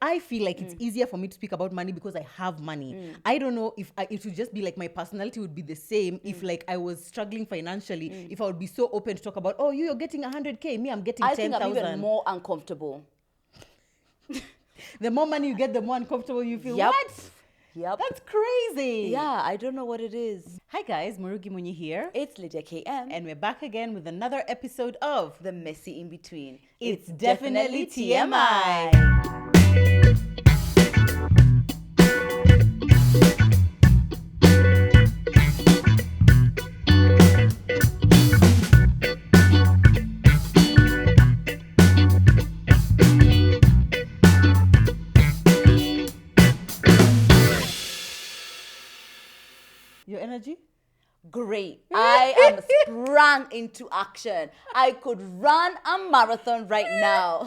I feel like it's easier for me to speak about money because I have money. I don't know if it would just be like my personality would be the same if like I was struggling financially, if I would be so open to talk about, oh, you're getting 100K, me, I'm getting 10,000. I think I'm even more uncomfortable. The more money you get, the more uncomfortable you feel. Yep. What? Yep. That's crazy. Yeah, I don't know what it is. Hi guys, Marugi Munyi here. It's Lydia KM. And we're back again with another episode of The Messy In Between. It's Definitely TMI. Your energy? Great. I am sprung into action. I could run a marathon right now.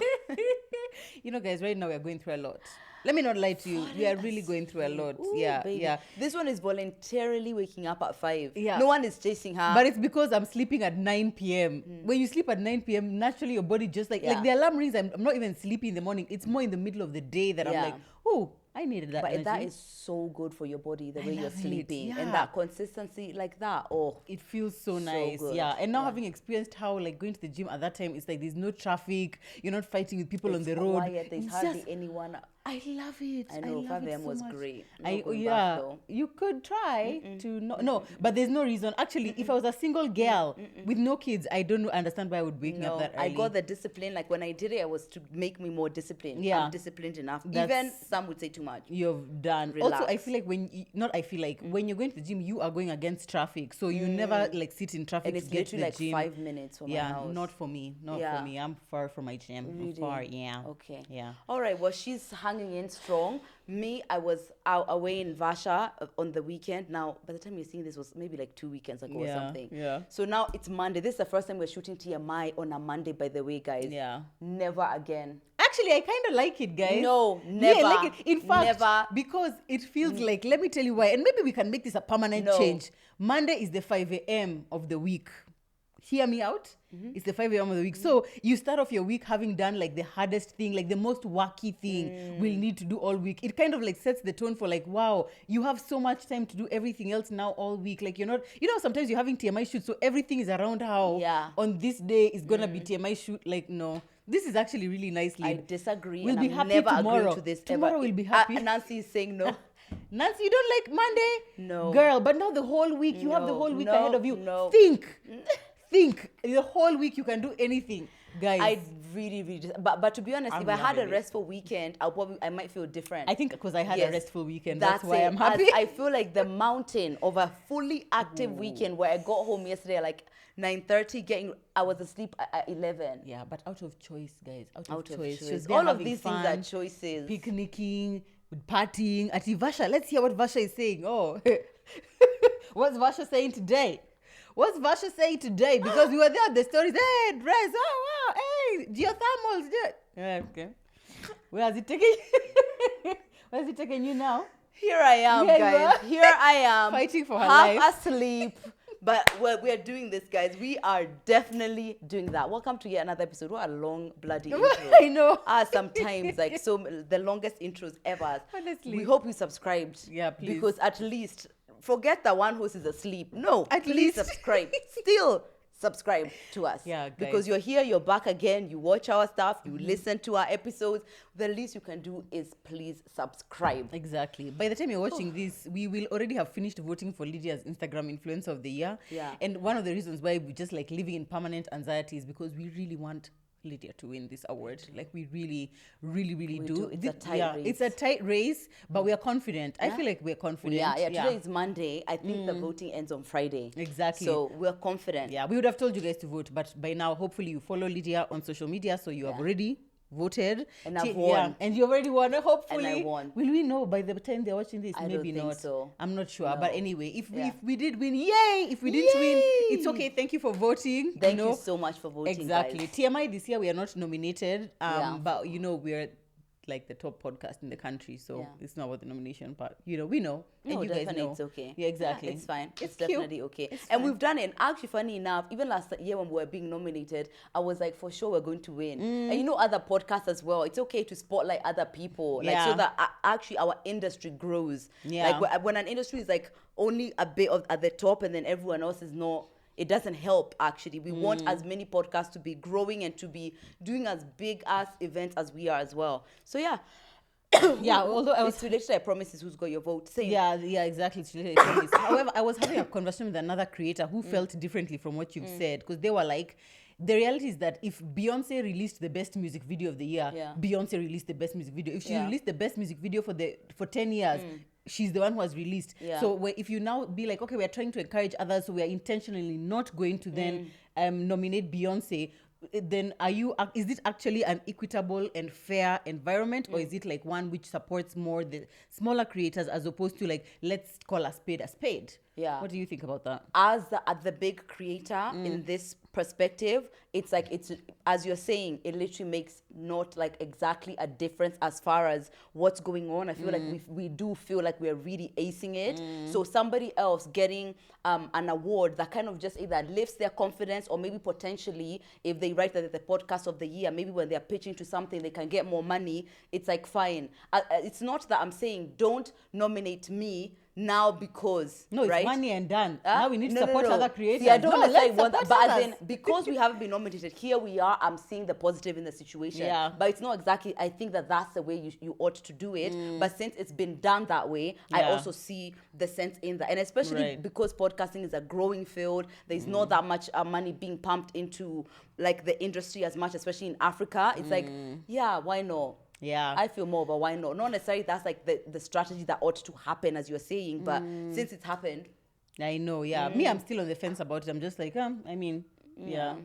You know, guys, right now we're going through a lot. Let me not lie to you. We are really going through a lot. Ooh, yeah, baby. yeah. This one is voluntarily waking up at 5. Yeah. No one is chasing her. But it's because I'm sleeping at 9 p.m. When you sleep at 9 p.m., naturally your body just like the alarm rings. I'm not even sleepy in the morning. It's more in the middle of the day that I'm like, oh, I needed that energy. But that is so good for your body, the way you're love it, sleeping. yeah. And that consistency like that. Oh, it feels so nice. good. Yeah. And now having experienced how like going to the gym at that time, it's like there's no traffic. You're not fighting with people on the road. Quiet. There's It's hardly just- anyone. I love it. I know, love 5 it a.m. so was much. great. Not going back, Yeah, though. you could try to no, but there's no reason. Actually, if I was a single girl with no kids, I don't understand why I would wake up that early. I got the discipline. Like when I did it, it was to make me more disciplined. Yeah. I'm disciplined enough. That's- Even some would say too much. You've done. Relax. Also, I feel like when you're going to the gym, you are going against traffic, so you never like sit in traffic And it's to get to literally the like gym. 5 minutes from my Yeah, house. not for me. Not Yeah. for me. I'm far from my gym. I'm Really? far. Yeah. Okay. Yeah. All right. Well, she's hanging in strong. Me, I was out away in Vasha on the weekend. Now, by the time you're seeing this, was maybe like 2 weekends ago or Yeah, something. yeah. So now it's Monday. This is the first time we're shooting TMI on a Monday, by the way, guys. Yeah. Never again. Actually, I kind of like it, guys. No, Yeah, never. I like it. In fact, Never. because it feels like, let me tell you why, and maybe we can make this a permanent No. change. Monday is the 5 a.m. of the week. Hear me out? It's the 5 a.m. of the week. So you start off your week having done like the hardest thing, like the most wacky thing we'll need to do all week. It kind of like sets the tone for like, wow, you have so much time to do everything else now all week. Like you're not, sometimes you're having TMI shoots, so everything is around how on this day is going to be TMI shoot. Like, no. This is actually really nicely. I disagree. We'll and be I'm happy never tomorrow. agreeing to this. Tomorrow ever. we'll be happy. Nancy is saying no. Nancy, you don't like Monday? No. Girl, but now the whole week, you have the whole week ahead of you. No. Think. The whole week you can do anything. Guys. I really, but to be honest, I'm if I had a loving it. restful weekend, I might feel different. I think because I had a Yes. restful weekend, that's why it. I'm happy. I feel like the mountain of a fully active weekend where I got home yesterday at like 9:30, I was asleep at 11. Yeah, but out of choice, guys. Out Out of of choice. choice. She was there All of having these fun, things are choices. Picnicking, partying. At Vasha, let's hear what Vasha is saying. Oh, what's Vasha saying today? What's Vasha saying today? Because we were there at the stories. Hey, dress. Oh, wow. Hey, geothermals. Yeah, okay. Where is it taking Where is it taking you now? Here I am, Here you guys. are. Here I am. Fighting for her half life. asleep. But we're doing this, guys. We are definitely doing that. Welcome to yet another episode. What a long bloody intro. I know. Sometimes, like, so the longest intros ever. Honestly. We hope you subscribed. Yeah, please. Because at least, forget that one host is asleep. No, At please least. subscribe. Still subscribe to us. Yeah, guys. Because you're here, you're back again, you watch our stuff, you listen to our episodes. The least you can do is please subscribe. Exactly. By the time you're watching this, we will already have finished voting for Lydia's Instagram Influencer of the Year. Yeah. And one of the reasons why we just like living in permanent anxiety is because we really want Lydia to win this award. Like we really do. It's a tight race. It's a tight race, but we are confident. I feel like we're confident. Yeah. Today is Monday. I think the voting ends on Friday. Exactly. So we're confident. Yeah, we would have told you guys to vote, but by now, hopefully you follow Lydia on social media, so you have already voted. And I've won. And you already won, hopefully. And I won. Will we know by the time they're watching this? I Maybe don't think not. so. I'm not sure. No. But anyway, if Yeah. we did win, yay! If we didn't win, Yay! it's okay. Thank you for voting. Thank you so much for voting, Exactly. guys. TMI this year, we are not nominated. Yeah. But we're like the top podcast in the country, so Yeah. it's not about the nomination part. You know, we know, and No, you guys definitely know. it's okay. Yeah, exactly. It's fine. It's cute. definitely okay. It's And fine. we've done it. And actually, funny enough, even last year when we were being nominated, I was like, for sure we're going to win. And you know, other podcasts as well. It's okay to spotlight other people, like so Yeah. that actually our industry grows. Yeah. Like when an industry is like only a bit of at the top, and then everyone else is not. It doesn't help, actually. We want as many podcasts to be growing and to be doing as big as events as we are as well. So yeah. Yeah, although I was It's related, I promise, is who's got your vote. Same. Yeah, exactly. It's related to this. However, I was having a conversation with another creator who felt differently from what you've said, because they were like, the reality is that if Beyonce released the best music video of the year, Yeah. Beyonce released the best music video. If she Yeah. released the best music video for 10 years, she's the one who has released. Yeah. So if you now be like, okay, we're trying to encourage others, so we are intentionally not going to then nominate Beyonce, then is it actually an equitable and fair environment, or is it like one which supports more the smaller creators as opposed to like, let's call a spade a spade? Yeah. What do you think about that? As the big creator in this perspective, it's like, it's, as you're saying, it literally makes not like exactly a difference as far as what's going on. I feel like we do feel like we're really acing it. So somebody else getting an award that kind of just either lifts their confidence, or maybe potentially if they write that the podcast of the year, maybe when they're pitching to something they can get more money, it's like fine. It's not that I'm saying don't nominate me now, because No, it's right? money and done. Now we need to No, support no. other creators. See, I don't No, necessarily let's want that, support but as others. in, because we haven't been nominated, here we are. I'm seeing the positive in the situation. Yeah. But it's not exactly. I think that that's the way you ought to do it. But since it's been done that way, I Yeah. also see the sense in that, and especially Right. because podcasting is a growing field. There's not that much money being pumped into like the industry as much, especially in Africa. It's like, yeah, why not? Yeah. I feel more of a why not. Not necessarily that's like the strategy that ought to happen, as you're saying, but since it's happened. I know, yeah. Me, I'm still on the fence about it. I'm just like, I mean, yeah.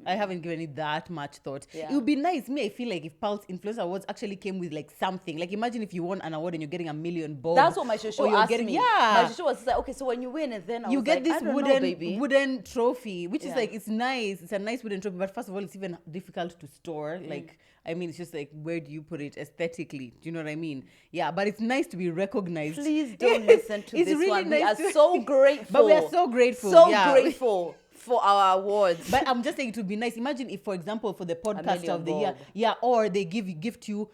I haven't given it that much thought. Yeah. It would be nice. Me, I feel like if Pulse Influencer Awards actually came with like something. Like imagine if you won an award and you're getting $1 million bob. That's what my show or you're asked getting, me. Yeah. My show was like, okay, so when you win, and then I You was get like, this I don't know, baby. wooden trophy, which is Yeah. like, it's nice. It's a nice wooden trophy. But first of all, it's even difficult to store. Like, I mean, it's just like, where do you put it aesthetically? Do you know what I mean? Yeah, but it's nice to be recognized. Please don't listen to It's this really one. We nice are to- so grateful. But we are so grateful. So yeah. grateful for our awards. But I'm just saying it would be nice. Imagine if, for example, for the podcast million of the year, bob. or they gift you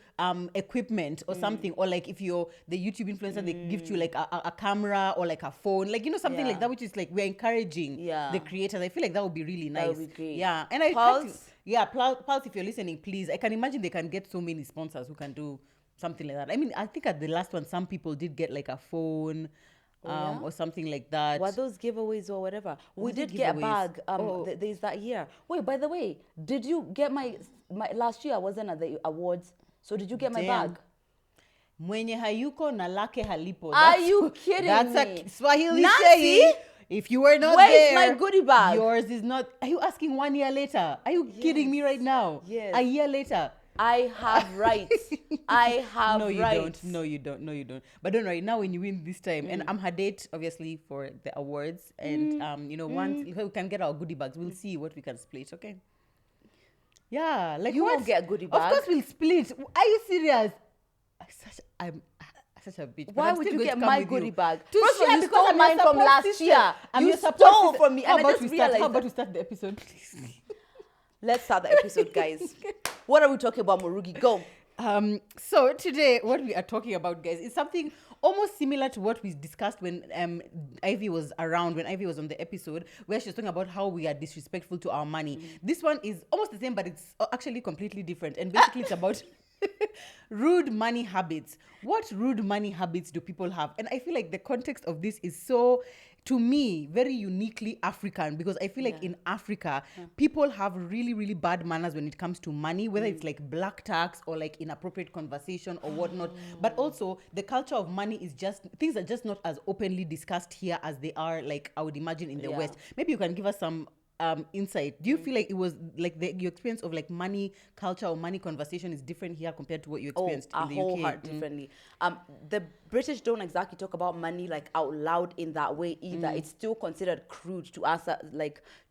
equipment or something, or like if you're the YouTube influencer, they gift you like a camera or like a phone, like something Yeah. like that, which is like we're encouraging Yeah. the creators. I feel like that would be really nice. That would be great. Yeah, and I Pulse? Pulse, if you're listening, please. I can imagine they can get so many sponsors who can do something like that. I mean, I think at the last one, some people did get like a phone. yeah? Or something like that. Were those giveaways or whatever? We Was it did get a giveaways? bag. There's that year. Wait, by the way, did you get my last year? I wasn't at the awards. So did you get my Damn. bag? Mwenye hayuko na lake halipo. Are you kidding That's me? a Swahili Nancy? saying. If you were not Where's there, my goodie bag? yours is not. Are you asking 1 year later? Are you kidding me right now? Yes. A year later. I have rights. I have No, you rights. don't. No, you don't. No, you don't. But don't worry. Now, when you win this time, and I'm her date, obviously, for the awards, and once we can get our goodie bags, we'll see what we can split. Okay. Yeah, like You what? won't get a goodie Of bag. course, we'll split. Are you serious? I'm such a bitch. but Why I'm would still you going to get come my with goodie you. bag? To First of all, share, you because stole I'm your mine from support last sister. year. I'm You your support stole sister. from me, How and I about just we start? How realized about that. we start the episode, please? Let's start the episode, guys. What are we talking about, Murugi? Go. So today, what we are talking about, guys, is something almost similar to what we discussed when Ivy was around, when Ivy was on the episode, where she was talking about how we are disrespectful to our money. This one is almost the same, but it's actually completely different. And basically, it's about rude money habits. What rude money habits do people have? And I feel like the context of this is so, to me, very uniquely African, because I feel like in Africa, people have really, really bad manners when it comes to money, whether it's like black tax or like inappropriate conversation or whatnot. But also the culture of money is just, things are just not as openly discussed here as they are, like I would imagine in the Yeah. West. Maybe you can give us some insight. Do you feel like it was like your experience of like money culture or money conversation is different here compared to what you experienced a in the whole UK? heart differently. The British don't exactly talk about money like out loud in that way either. It's still considered crude to ask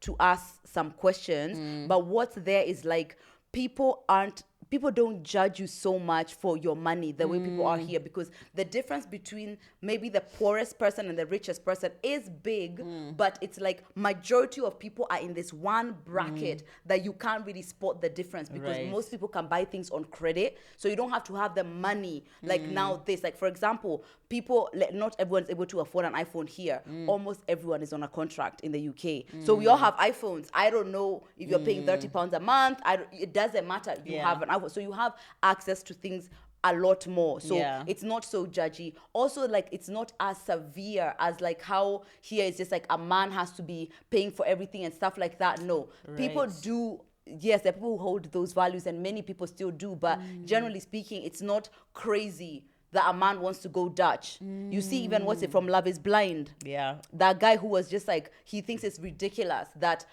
to ask some questions. But what's there is like people aren't people don't judge you so much for your money the way people are here, because the difference between maybe the poorest person and the richest person is big, but it's like majority of people are in this one bracket that you can't really spot the difference, because most people can buy things on credit, so you don't have to have the money. Like now this, like for example, people, not everyone's able to afford an iPhone here. Almost everyone is on a contract in the UK, so we all have iPhones. I don't know if you're paying £30 a month. It doesn't matter. You have an iPhone, so you have access to things a lot more, so it's not so judgy. Also, like, it's not as severe as like how here it's just like a man has to be paying for everything and stuff like that. No, people do. Yes, there are people who hold those values, and many people still do, but generally speaking, it's not crazy that a man wants to go Dutch. You see, even what's it from Love is Blind? Yeah. That guy who was just like, he thinks it's ridiculous that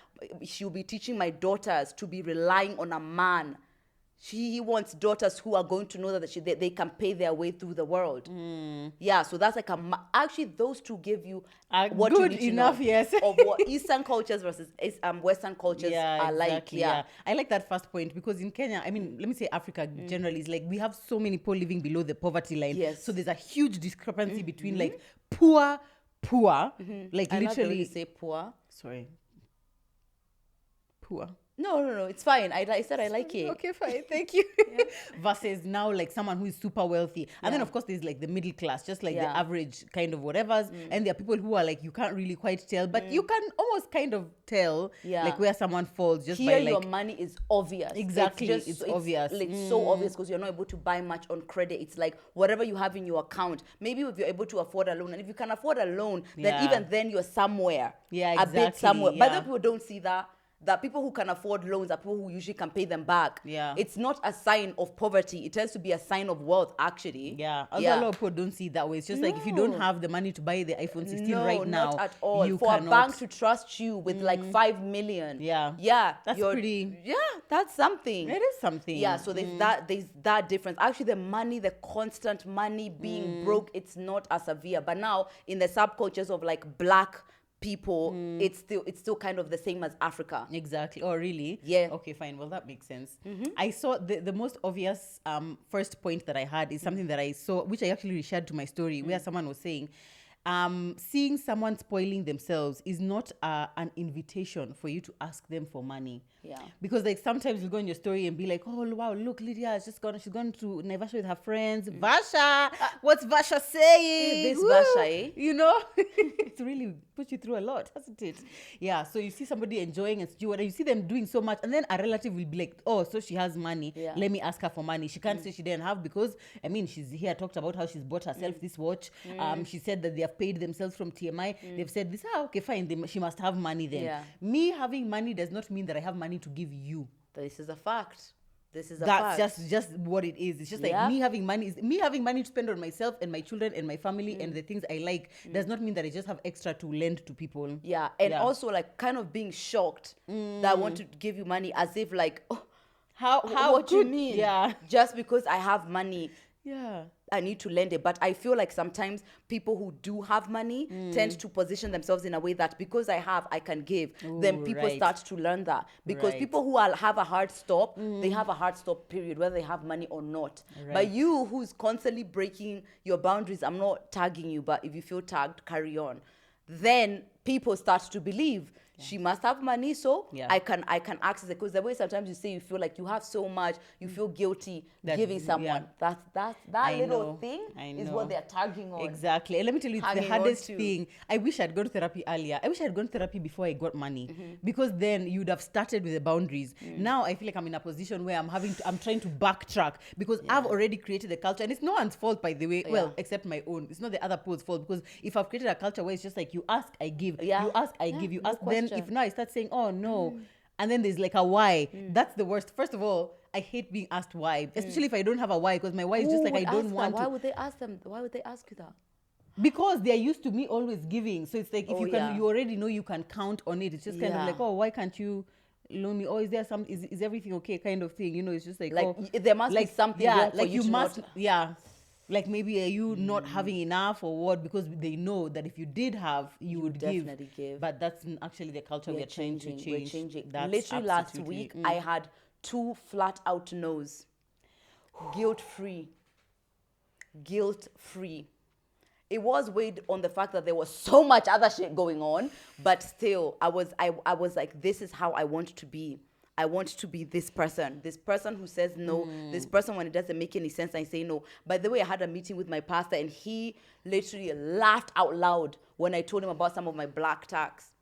she'll be teaching my daughters to be relying on a man. He wants daughters who are going to know that they can pay their way through the world. Yeah, so that's like actually those two give you what good you need enough, to know yes, of what Eastern cultures versus Western cultures are like. Yeah, I like that first point, because in Kenya, I mean, let me say Africa generally is like, we have so many people living below the poverty line. Yes. So there's a huge discrepancy between like poor, like I literally really say poor. Sorry. Poor. No, it's fine. I said I like it. Okay, fine, thank you. Versus now, like someone who is super wealthy. And then, of course, there's like the middle class, just like the average kind of whatevers. And there are people who are like, you can't really quite tell, but you can almost kind of tell like where someone falls just here by like... your money is obvious. Exactly, it's obvious. Like so obvious, because you're not able to buy much on credit. It's like whatever you have in your account. Maybe if you're able to afford a loan, and if you can afford a loan, then even then you're somewhere. Yeah, exactly. A bit somewhere. But then people don't see that people who can afford loans are people who usually can pay them back. Yeah. It's not a sign of poverty. It tends to be a sign of wealth, actually. Yeah. A lot of people don't see it that way. It's just like, if you don't have the money to buy the iPhone 16 right now, not at all. You For cannot... a bank to trust you with like 5 million. Yeah. That's pretty... Yeah, that's something. It is something. Yeah, so there's that difference. Actually, the constant money being broke, it's not as severe. But now, in the subcultures of like Black people, it's still kind of the same as Africa. Exactly. Oh, really? Yeah. Okay, fine. Well, that makes sense. I saw the most obvious first point that I had is something that I saw, which I actually shared to my story, where someone was saying, seeing someone spoiling themselves is not an invitation for you to ask them for money. Yeah. Because like sometimes you go in your story and be like, oh wow, look, Lydia has just she's gone to Naivasha with her friends. Vasha, what's Vasha saying? This Vasha, eh? You know, it's really put you through a lot, hasn't it? Yeah. So you see somebody enjoying and you see them doing so much, and then a relative will be like, oh, so she has money. Yeah. Let me ask her for money. She can't say she didn't have, because I mean, she's here talked about how she's bought herself this watch. She said that they have paid themselves from TMI. They've said this. Okay, fine. She must have money then. Yeah. Me having money does not mean that I have money to give you. This is a fact. That's just what it is. It's just like me having money to spend on myself and my children and my family and the things I like does not mean that I just have extra to lend to people. Yeah, and also like kind of being shocked that I want to give you money, as if like, oh, how what you mean? Yeah, just because I have money. Yeah, I need to lend it. But I feel like sometimes people who do have money tend to position themselves in a way that because I can give. Ooh, then people start to learn that. Because people who have a hard stop, they have a hard stop period, whether they have money or not. Right. But you who's constantly breaking your boundaries, I'm not tagging you, but if you feel tagged, carry on. Then people start to believe she must have money, so I can access it. Because the way sometimes you say you feel like you have so much, you feel guilty giving someone. That little thing is what they're tagging on. Exactly. And let me tell you, it's the hardest thing. I wish I'd gone to therapy earlier. I wish I'd gone to therapy before I got money, because then you'd have started with the boundaries. Now I feel like I'm in a position where I'm trying to backtrack, because I've already created the culture, and it's no one's fault, by the way. Well, except my own. It's not the other people's fault, because if I've created a culture where it's just like you ask, I give. You ask, I give. You ask, then if now I start saying, oh no, and then there's like a why, that's the worst. First of all, I hate being asked why, especially if I don't have a why, because my why is just like, I don't want to. Why would they ask them? Why would they ask you that? Because they're used to me always giving. So it's like, if you already know you can count on it. It's just kind of like, oh, why can't you loan me? Oh, is there is everything okay, kind of thing? You know, it's just like there must be something wrong for you to must not. Like maybe are you not having enough or what? Because they know that if you did have, you would definitely give. But that's actually the culture we're trying to change. We're changing. Literally last week, I had 2 flat out no's. guilt-free. Guilt-free. It was weighed on the fact that there was so much other shit going on, but still, I was like, this is how I want to be. I want to be this person who says no, this person when it doesn't make any sense, I say no. By the way, I had a meeting with my pastor and he literally laughed out loud when I told him about some of my black tax.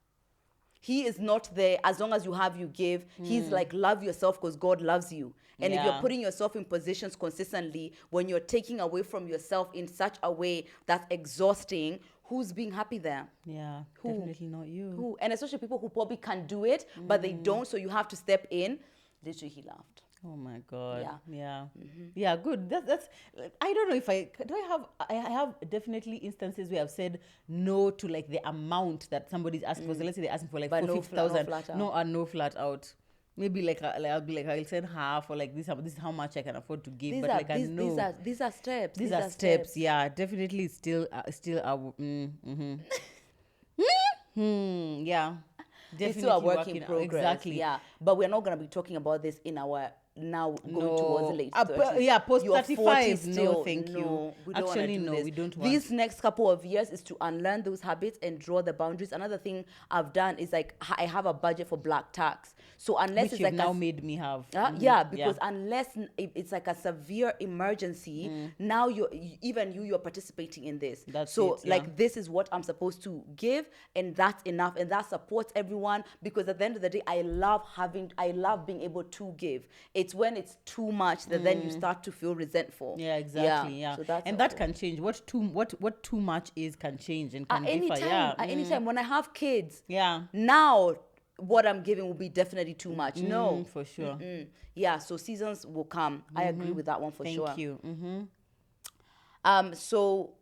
He is not there. As long as you have, you give. He's like, love yourself because God loves you. And if you're putting yourself in positions consistently, when you're taking away from yourself in such a way that's exhausting, who's being happy there? Yeah, definitely not you. Who? And especially people who probably can do it, but they don't, so you have to step in. Literally, he laughed. Oh my God. Yeah. Yeah, good. That's I don't know if I have definitely instances where I've said no to like the amount that somebody's asking for. So let's say they're asking for like But 50,000. no flat out. Maybe like I'll be like, I'll send half, or like this is how much I can afford to give. But like I know these are steps. These are steps. Yeah, definitely still yeah. Definitely It's still a work in progress. Exactly. Yeah. But we're not going to be talking about this in our now going towards the late 30s. Yeah, post You're 35. 40 No, thank no, you. we don't Actually, wanna do no, this. we don't want. These next couple of years is to unlearn those habits and draw the boundaries. Another thing I've done is like I have a budget for black tax. So unless Which it's you've like now made me have. yeah, because unless it's like a severe emergency, now you're participating in this. That's so it, yeah. like this is what I'm supposed to give, and that's enough, and that supports everyone. Because at the end of the day, I love being able to give. It's when it's too much that then you start to feel resentful. Yeah, exactly. Yeah, So that's and that can change. What too much is can change and can at any differ. time. Yeah, At any time when I have kids. yeah. Now what I'm giving will be definitely too much. No, for sure. Yeah, so seasons will come. I agree with that one for sure. Thank you. So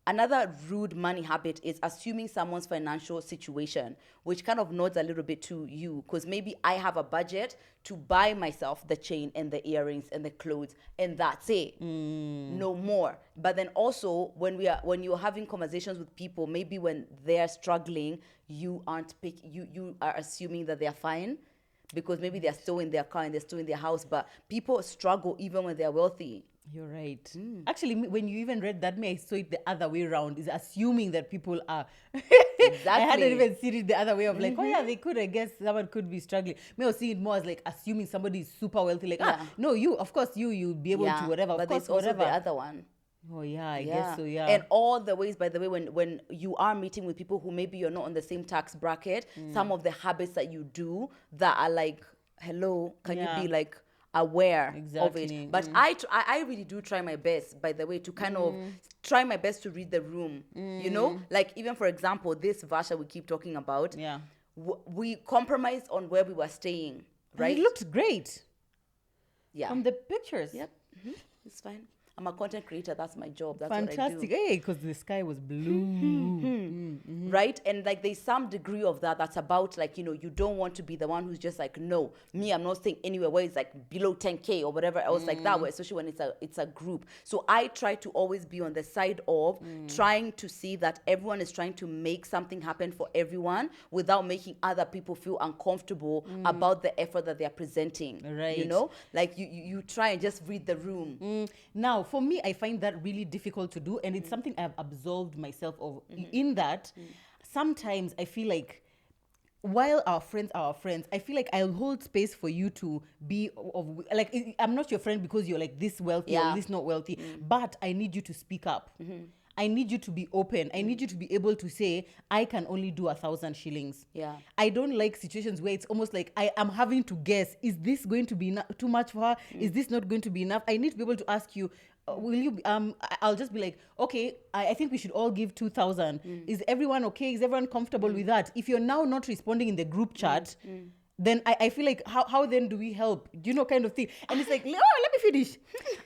another rude money habit is assuming someone's financial situation, which kind of nods a little bit to you, because maybe I have a budget to buy myself the chain and the earrings and the clothes, and that's it. No more. But then also when you're having conversations with people, maybe when they're struggling, you are assuming that they're fine, because maybe they're still in their car and they're still in their house. But people struggle even when they're wealthy. You're right. Actually, when you even read that, I saw it the other way around. Is assuming that people are. Exactly. I hadn't even seen it the other way of like, oh yeah, they could. I guess someone could be struggling. I was seeing it more as like assuming somebody is super wealthy. Like, no, of course you'll be able to whatever. But of course, there's also whatever. the other one. Oh yeah, I guess so. Yeah. And all the ways, by the way, when you are meeting with people who maybe you're not on the same tax bracket, some of the habits that you do that are like, hello, can you be like aware of it? But I really do try my best, by the way, to kind of try my best to read the room. You know, like even for example, this Vasha we keep talking about. Yeah. We compromised on where we were staying, right? And it looked great. Yeah. From the pictures. Yep. It's fine. I'm a content creator. That's my job. That's Fantastic. what I do. Hey, because the sky was blue. Right? And like there's some degree of that's about like, you don't want to be the one who's just like, no, me, I'm not staying anywhere where it's like below 10K or whatever else like that, especially when it's a group. So I try to always be on the side of trying to see that everyone is trying to make something happen for everyone without making other people feel uncomfortable about the effort that they're presenting. Right. Like you try and just read the room. Now, for me, I find that really difficult to do, and it's something I've absolved myself of. In that, sometimes I feel like, while our friends are our friends, I feel like I'll hold space for you to be like, I'm not your friend because you're like this wealthy or this not wealthy, but I need you to speak up. I need you to be open. I need you to be able to say, I can only do 1,000 shillings. Yeah. I don't like situations where it's almost like I am having to guess, is this going to be too much for her? Is this not going to be enough? I need to be able to ask you, will you, I'll just be like, okay, I think we should all give 2,000. Is everyone okay? Is everyone comfortable with that? If you're now not responding in the group chat, then I feel like, how then do we help? Kind of thing. And it's like, let me finish.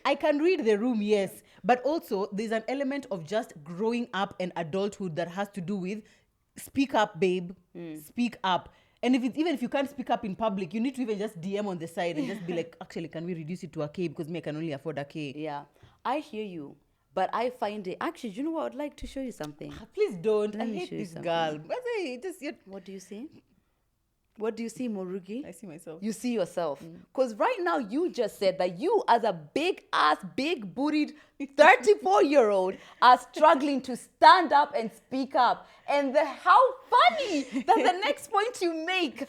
I can read the room, yes. But also, there's an element of just growing up and adulthood that has to do with speak up, babe. Speak up. And even if you can't speak up in public, you need to even just DM on the side and just be like, actually, can we reduce it to a K? Because me, I can only afford a K. Yeah. I hear you. But I find it... Actually, do you know what? I'd like to show you something. Please don't. Let I me hate show you this something. girl. What do you see? What do you see, Morugi? I see myself. You see yourself. Because right now you just said that you as a big ass, big bootied 34-year-old are struggling to stand up and speak up. And how funny that the next point you make,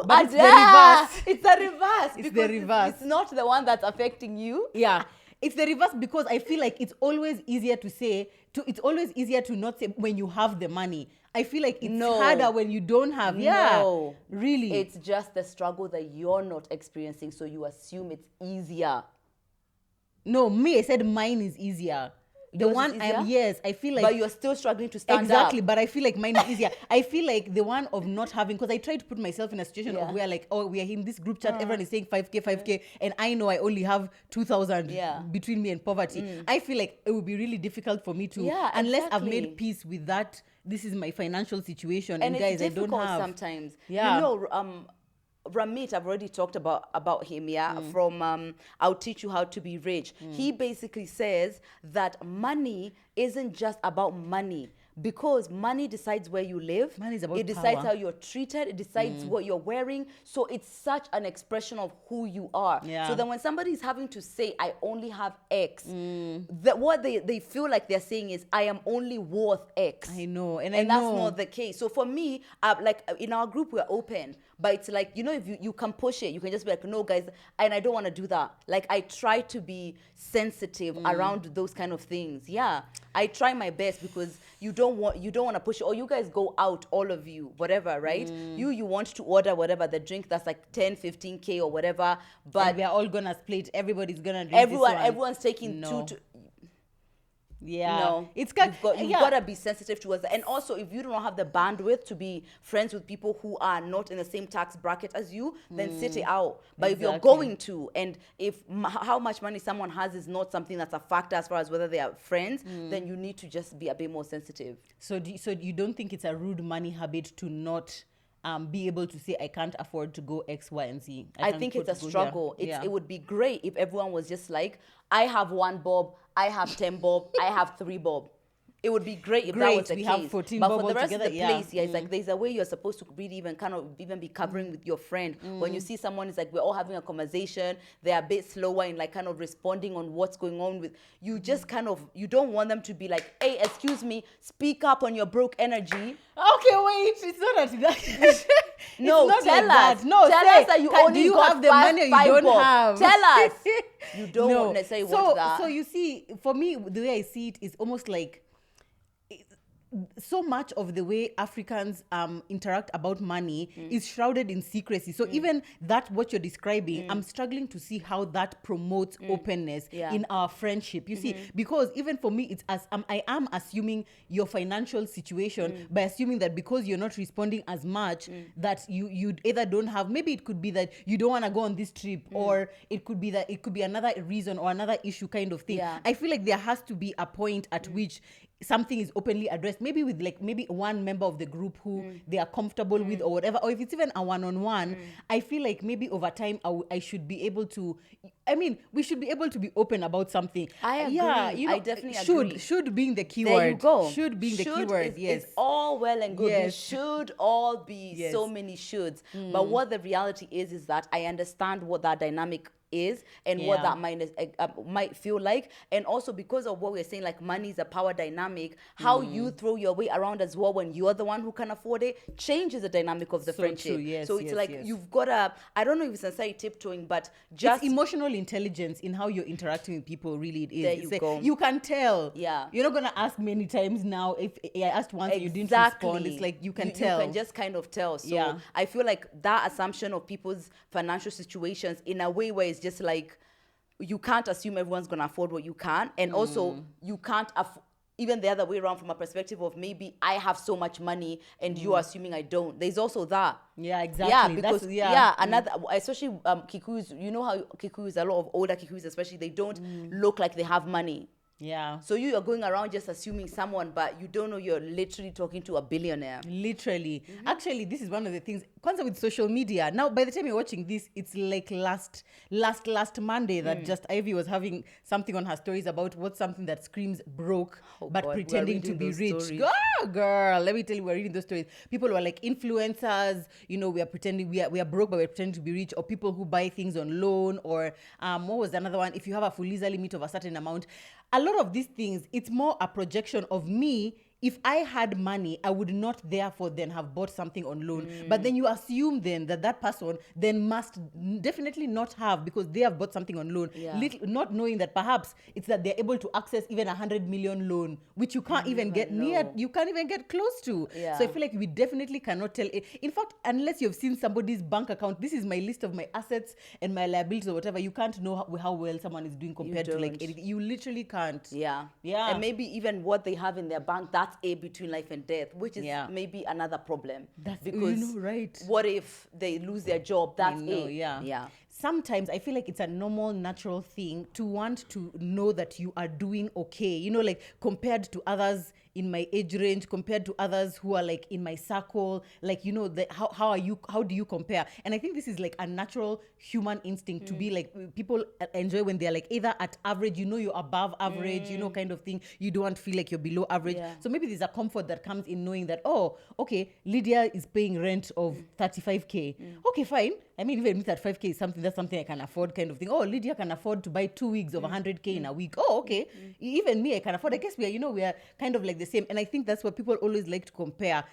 But it's the reverse. It's the reverse. It's the reverse. It's not the one that's affecting you. Yeah. It's the reverse because I feel like it's always easier to say, it's always easier to not say when you have the money. I feel like it's harder when you don't have. Yeah. No. Really. It's just the struggle that you're not experiencing, so you assume it's easier. No, me, I said mine is easier. The Yours one is easier? yes, I feel like. But you're still struggling to stand exactly, up. but I feel like mine is easier. I feel like the one of not having, because I try to put myself in a situation of where like, oh, we are in this group chat, everyone is saying 5K, and I know I only have 2,000 between me and poverty. I feel like it would be really difficult for me to, unless I've made peace with that. This is my financial situation, and guys, I don't have. Sometimes. Yeah. You know, Ramit, I've already talked about him, from I'll Teach You How to Be Rich. He basically says that money isn't just about money, because money decides where you live. Money is about it decides power. how you're treated. It decides what you're wearing. So it's such an expression of who you are. Yeah. So then when somebody is having to say, I only have X, that what they feel like they're saying is, I am only worth X. I know, and that's not the case. So for me, like in our group, we're open, but it's like, you know, if you can push it, you can just be like, no, guys, and I don't want to do that. Like, I try to be sensitive around those kind of things. Yeah, I try my best, because you don't want to push it, or you guys go out, all of you, whatever, right? You want to order whatever the drink that's like 10, 15K or whatever, but and we are all gonna split. Everybody's gonna drink everyone's taking two. Yeah. No, It's you've got to be sensitive towards that. And also, if you don't have the bandwidth to be friends with people who are not in the same tax bracket as you, then sit it out. But if you're going to, and if how much money someone has is not something that's a factor as far as whether they are friends, then you need to just be a bit more sensitive. So you don't think it's a rude money habit to not be able to say, I can't afford to go X, Y, and Z? I think it's a struggle. It would be great if everyone was just like, I have 1 bob, I have 10 bob, I have 3 bob. It would be great if that was the we case. have 14 but bob for the rest together, of the place, it's like there's a way you're supposed to really even be covering with your friend. When you see someone, it's like we're all having a conversation, they're a bit slower in like kind of responding on what's going on with you. Just kind of, you don't want them to be like, hey, excuse me, speak up on your broke energy. Okay, wait, it's not at that. No, tell us. No, tell us that you only got have the money or you don't have. Tell us. You don't necessarily want that. So you see, for me, the way I see it is almost like so much of the way Africans interact about money is shrouded in secrecy. So even that, what you're describing, I'm struggling to see how that promotes openness in our friendship. You see, because even for me, it's as I am assuming your financial situation by assuming that because you're not responding as much, that you either don't have. Maybe it could be that you don't want to go on this trip, or it could be that it could be another reason or another issue kind of thing. Yeah. I feel like there has to be a point at which something is openly addressed, maybe with like maybe one member of the group who they are comfortable with or whatever, or if it's even a one-on-one. I feel like maybe over time I should be able to, we should be able to be open about something. I agree. Yeah, I definitely agree. Should being the keyword. There you go. Should being the keyword. Yes. It's all well and good. Yes. We should all be so many shoulds. But what the reality is that I understand what that dynamic is and what that might feel like, and also because of what we're saying, like money is a power dynamic, how you throw your way around as well when you're the one who can afford it changes the dynamic of the friendship. True. Yes, so it's you've got a, I don't know if it's necessarily tiptoeing, but just it's emotional intelligence in how you're interacting with people. Really, it is. There you go. You can tell. Yeah, you're not gonna ask many times now. If I asked once and you didn't respond, it's like you can tell. You can just kind of tell. So I feel like that assumption of people's financial situations in a way where it's just like you can't assume everyone's gonna afford what you can, and also you can't even the other way around from a perspective of maybe I have so much money and you are assuming I don't. There's also that. Yeah, exactly. Yeah, because another, especially Kikuyus, you know how Kikuyus, a lot of older Kikuyus especially, they don't look like they have money. Yeah. So you are going around just assuming someone, but you don't know you're literally talking to a billionaire. Literally. Actually, this is one of the things. Concern with social media. Now, by the time you're watching this, it's like last Monday that just Ivy was having something on her stories about what's something that screams broke, but God, we are pretending to reading be those rich. stories. Girl, let me tell you, we're reading those stories. People who are like influencers, we are pretending we are broke, but we're pretending to be rich, or people who buy things on loan, or what was another one? If you have a Fuliza limit of a certain amount, a lot of these things, it's more a projection of me. If I had money, I would not therefore then have bought something on loan. But then you assume then that person then must definitely not have, because they have bought something on loan. Yeah. Not knowing that perhaps it's that they're able to access even 100 million loan, which you can't even get near, you can't even get close to. Yeah. So I feel like we definitely cannot tell. In fact, unless you've seen somebody's bank account, this is my list of my assets and my liabilities or whatever, you can't know how well someone is doing compared to like anything. You literally can't. Yeah. Yeah. And maybe even what they have in their bank, that's between life and death, which is Yeah. maybe another problem. That's because right. What if they lose their job? That's it. Yeah. Sometimes I feel like it's a normal, natural thing to want to know that you are doing okay. Like compared to others in my age range, compared to others who are like in my circle, like how do you compare? And I think this is like a natural human instinct to be like, people enjoy when they're like either at average, you're above average, kind of thing. You don't feel like you're below average. Yeah. So maybe there's a comfort that comes in knowing that, oh, okay, Lydia is paying rent of 35K. Okay, fine. I mean, even with that 5K is that's something I can afford, kind of thing. Oh, Lydia can afford to buy 2 weeks of 100K in a week. Oh, okay. Even me, I can afford. I guess we are kind of like the same. And I think that's what people always like to compare.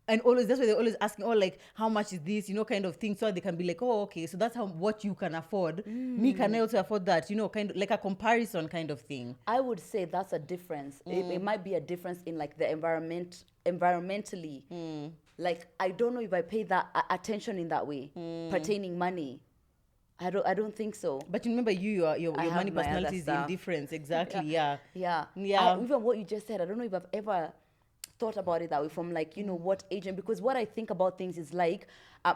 And always, that's why they're always asking, oh, like, how much is this, kind of thing. So they can be like, oh, okay, so that's what you can afford. Me, can I also afford that? Kind of like a comparison kind of thing. I would say that's a difference. It might be a difference in like the environmentally. Like, I don't know if I pay that attention in that way, pertaining money. I don't think so. But remember, your money my other personality is stuff. indifferent. Exactly. Yeah. Even what you just said, I don't know if I've ever thought about it that way from like, what age. And because what I think about things is like,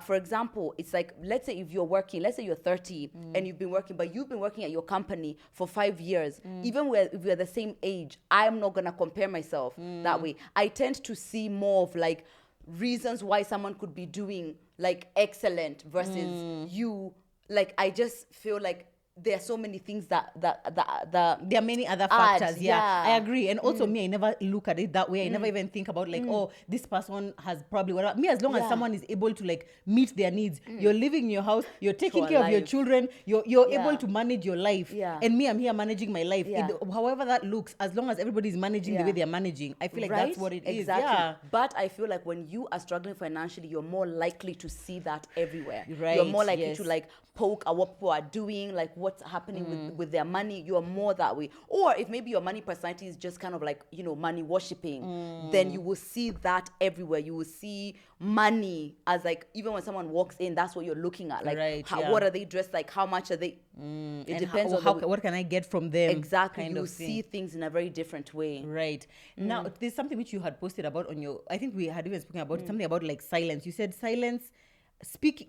for example, it's like, let's say if you're working, let's say you're 30 and you've been working, but you've been working at your company for 5 years. Even if we're the same age, I'm not going to compare myself that way. I tend to see more of like reasons why someone could be doing like excellent versus you. Like, I just feel like there are so many things that there are many other factors. I agree. And also me, I never look at it that way. I never even think about like, oh, this person has probably whatever. Me, as long as someone is able to like meet their needs, you're living in your house, you're taking care of your children, you're able to manage your life. And me, I'm here managing my life. However that looks, as long as everybody's managing the way they're managing, I feel like that's what it is. But I feel like when you are struggling financially, you're more likely to see that everywhere. Right. You're more likely to like poke at what people are doing, like what's happening with their money. You're more that way. Or if maybe your money personality is just kind of like, money worshipping, then you will see that everywhere. You will see money as like, even when someone walks in, that's what you're looking at. Like, what are they dressed like? How much are they? It depends on what can I get from them? Exactly. You will see things in a very different way. Right. Now, there's something which you had posted about on your, I think we had even spoken about something about like silence. You said silence,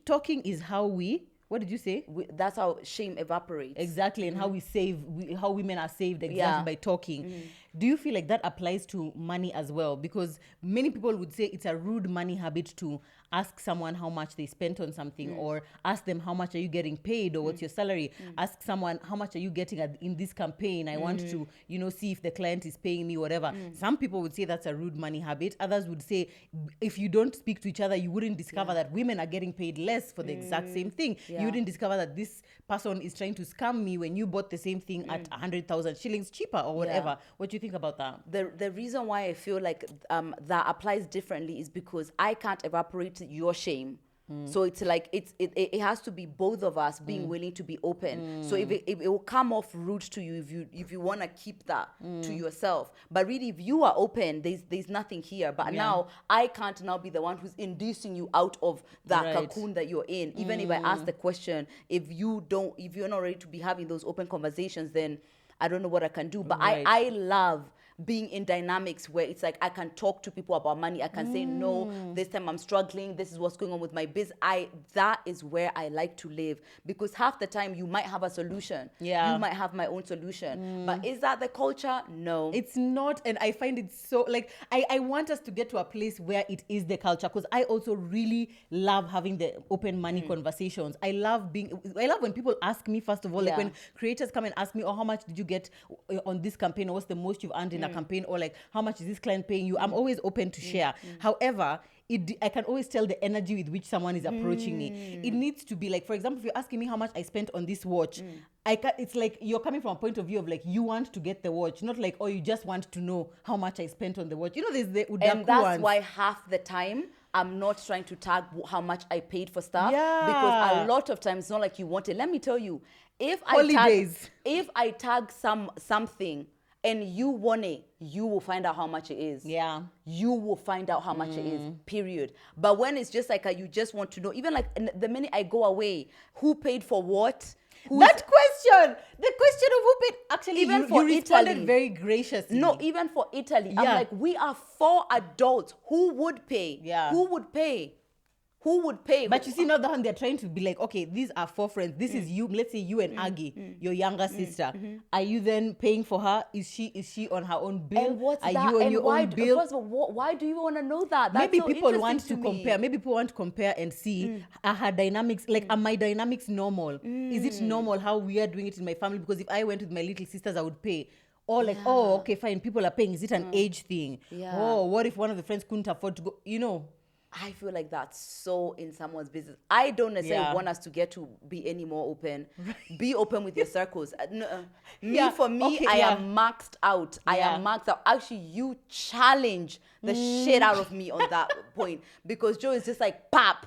talking is how what did you say? That's how shame evaporates. Exactly, and how we save, how women are saved by talking. Do you feel like that applies to money as well? Because many people would say it's a rude money habit to ask someone how much they spent on something, or ask them how much are you getting paid, or what's your salary. Ask someone how much are you getting in this campaign. I want to, see if the client is paying me, whatever. Some people would say that's a rude money habit. Others would say if you don't speak to each other, you wouldn't discover that women are getting paid less for the exact same thing. You wouldn't discover that this person is trying to scam me when you bought the same thing at 100,000 shillings cheaper or whatever. What do you think about that? The reason why I feel like that applies differently is because I can't evaporate your shame. So it's like it has to be both of us being willing to be open. So if it will come off rude to you if you want to keep that to yourself. But really, if you are open, there's nothing here. But now I can't now be the one who's inducing you out of that cocoon that you're in. Even if I ask the question, if you're not ready to be having those open conversations, then I don't know what I can do. But I love being in dynamics where it's like I can talk to people about money. I can say, no, this time I'm struggling. This is what's going on with my biz. That is where I like to live, because half the time you might have a solution. Yeah. You might have my own solution. But is that the culture? No. It's not. And I find it so, like, I want us to get to a place where it is the culture, because I also really love having the open money conversations. I love when people ask me, first of all, like when creators come and ask me, oh, how much did you get on this campaign, or what's the most you've earned in a campaign, or like how much is this client paying you? I'm always open to share. However, I can always tell the energy with which someone is approaching me. It needs to be like, for example, if you're asking me how much I spent on this watch, it's like you're coming from a point of view of like, you want to get the watch, not like, oh, you just want to know how much I spent on the watch. You know, there's the udaku And that's ones. why half the time I'm not trying to tag how much I paid for stuff. Yeah. Because a lot of times it's not like you want it. Let me tell you, if Holidays. I tag something and you want it, you will find out how much it is. Yeah. You will find out how much it is, period. But when it's just like you just want to know, even like the minute I go away, who paid for what? That question, the question of who paid, actually, Even you for responded Italy. very graciously. No, even for Italy. I'm Yeah. like, we are 4 adults. Who would pay? Yeah. Who would pay? Who would pay? But you see, now the one they're trying to be like, okay, these are 4 friends. This is you. Let's say you and Aggie, your younger sister. Are you then paying for her? Is she on her own bill? And what's are that? you on And your why, own bill? First of all, why do you want to know that? That's Maybe so people want interesting to me. compare. Maybe people want to compare and see are her dynamics, like, are my dynamics normal? Is it normal how we are doing it in my family? Because if I went with my little sisters, I would pay. Or like, oh, okay, fine, people are paying. Is it an age thing? Yeah. Oh, what if one of the friends couldn't afford to go? You know. I feel like that's so in someone's business. I don't necessarily Yeah. want us to get to be any more open. Be open with your circles. Yeah, For me, okay, I yeah. am maxed out. I Yeah. am maxed out. Actually, you challenge the shit out of me on that point, because Joe is just like, pap.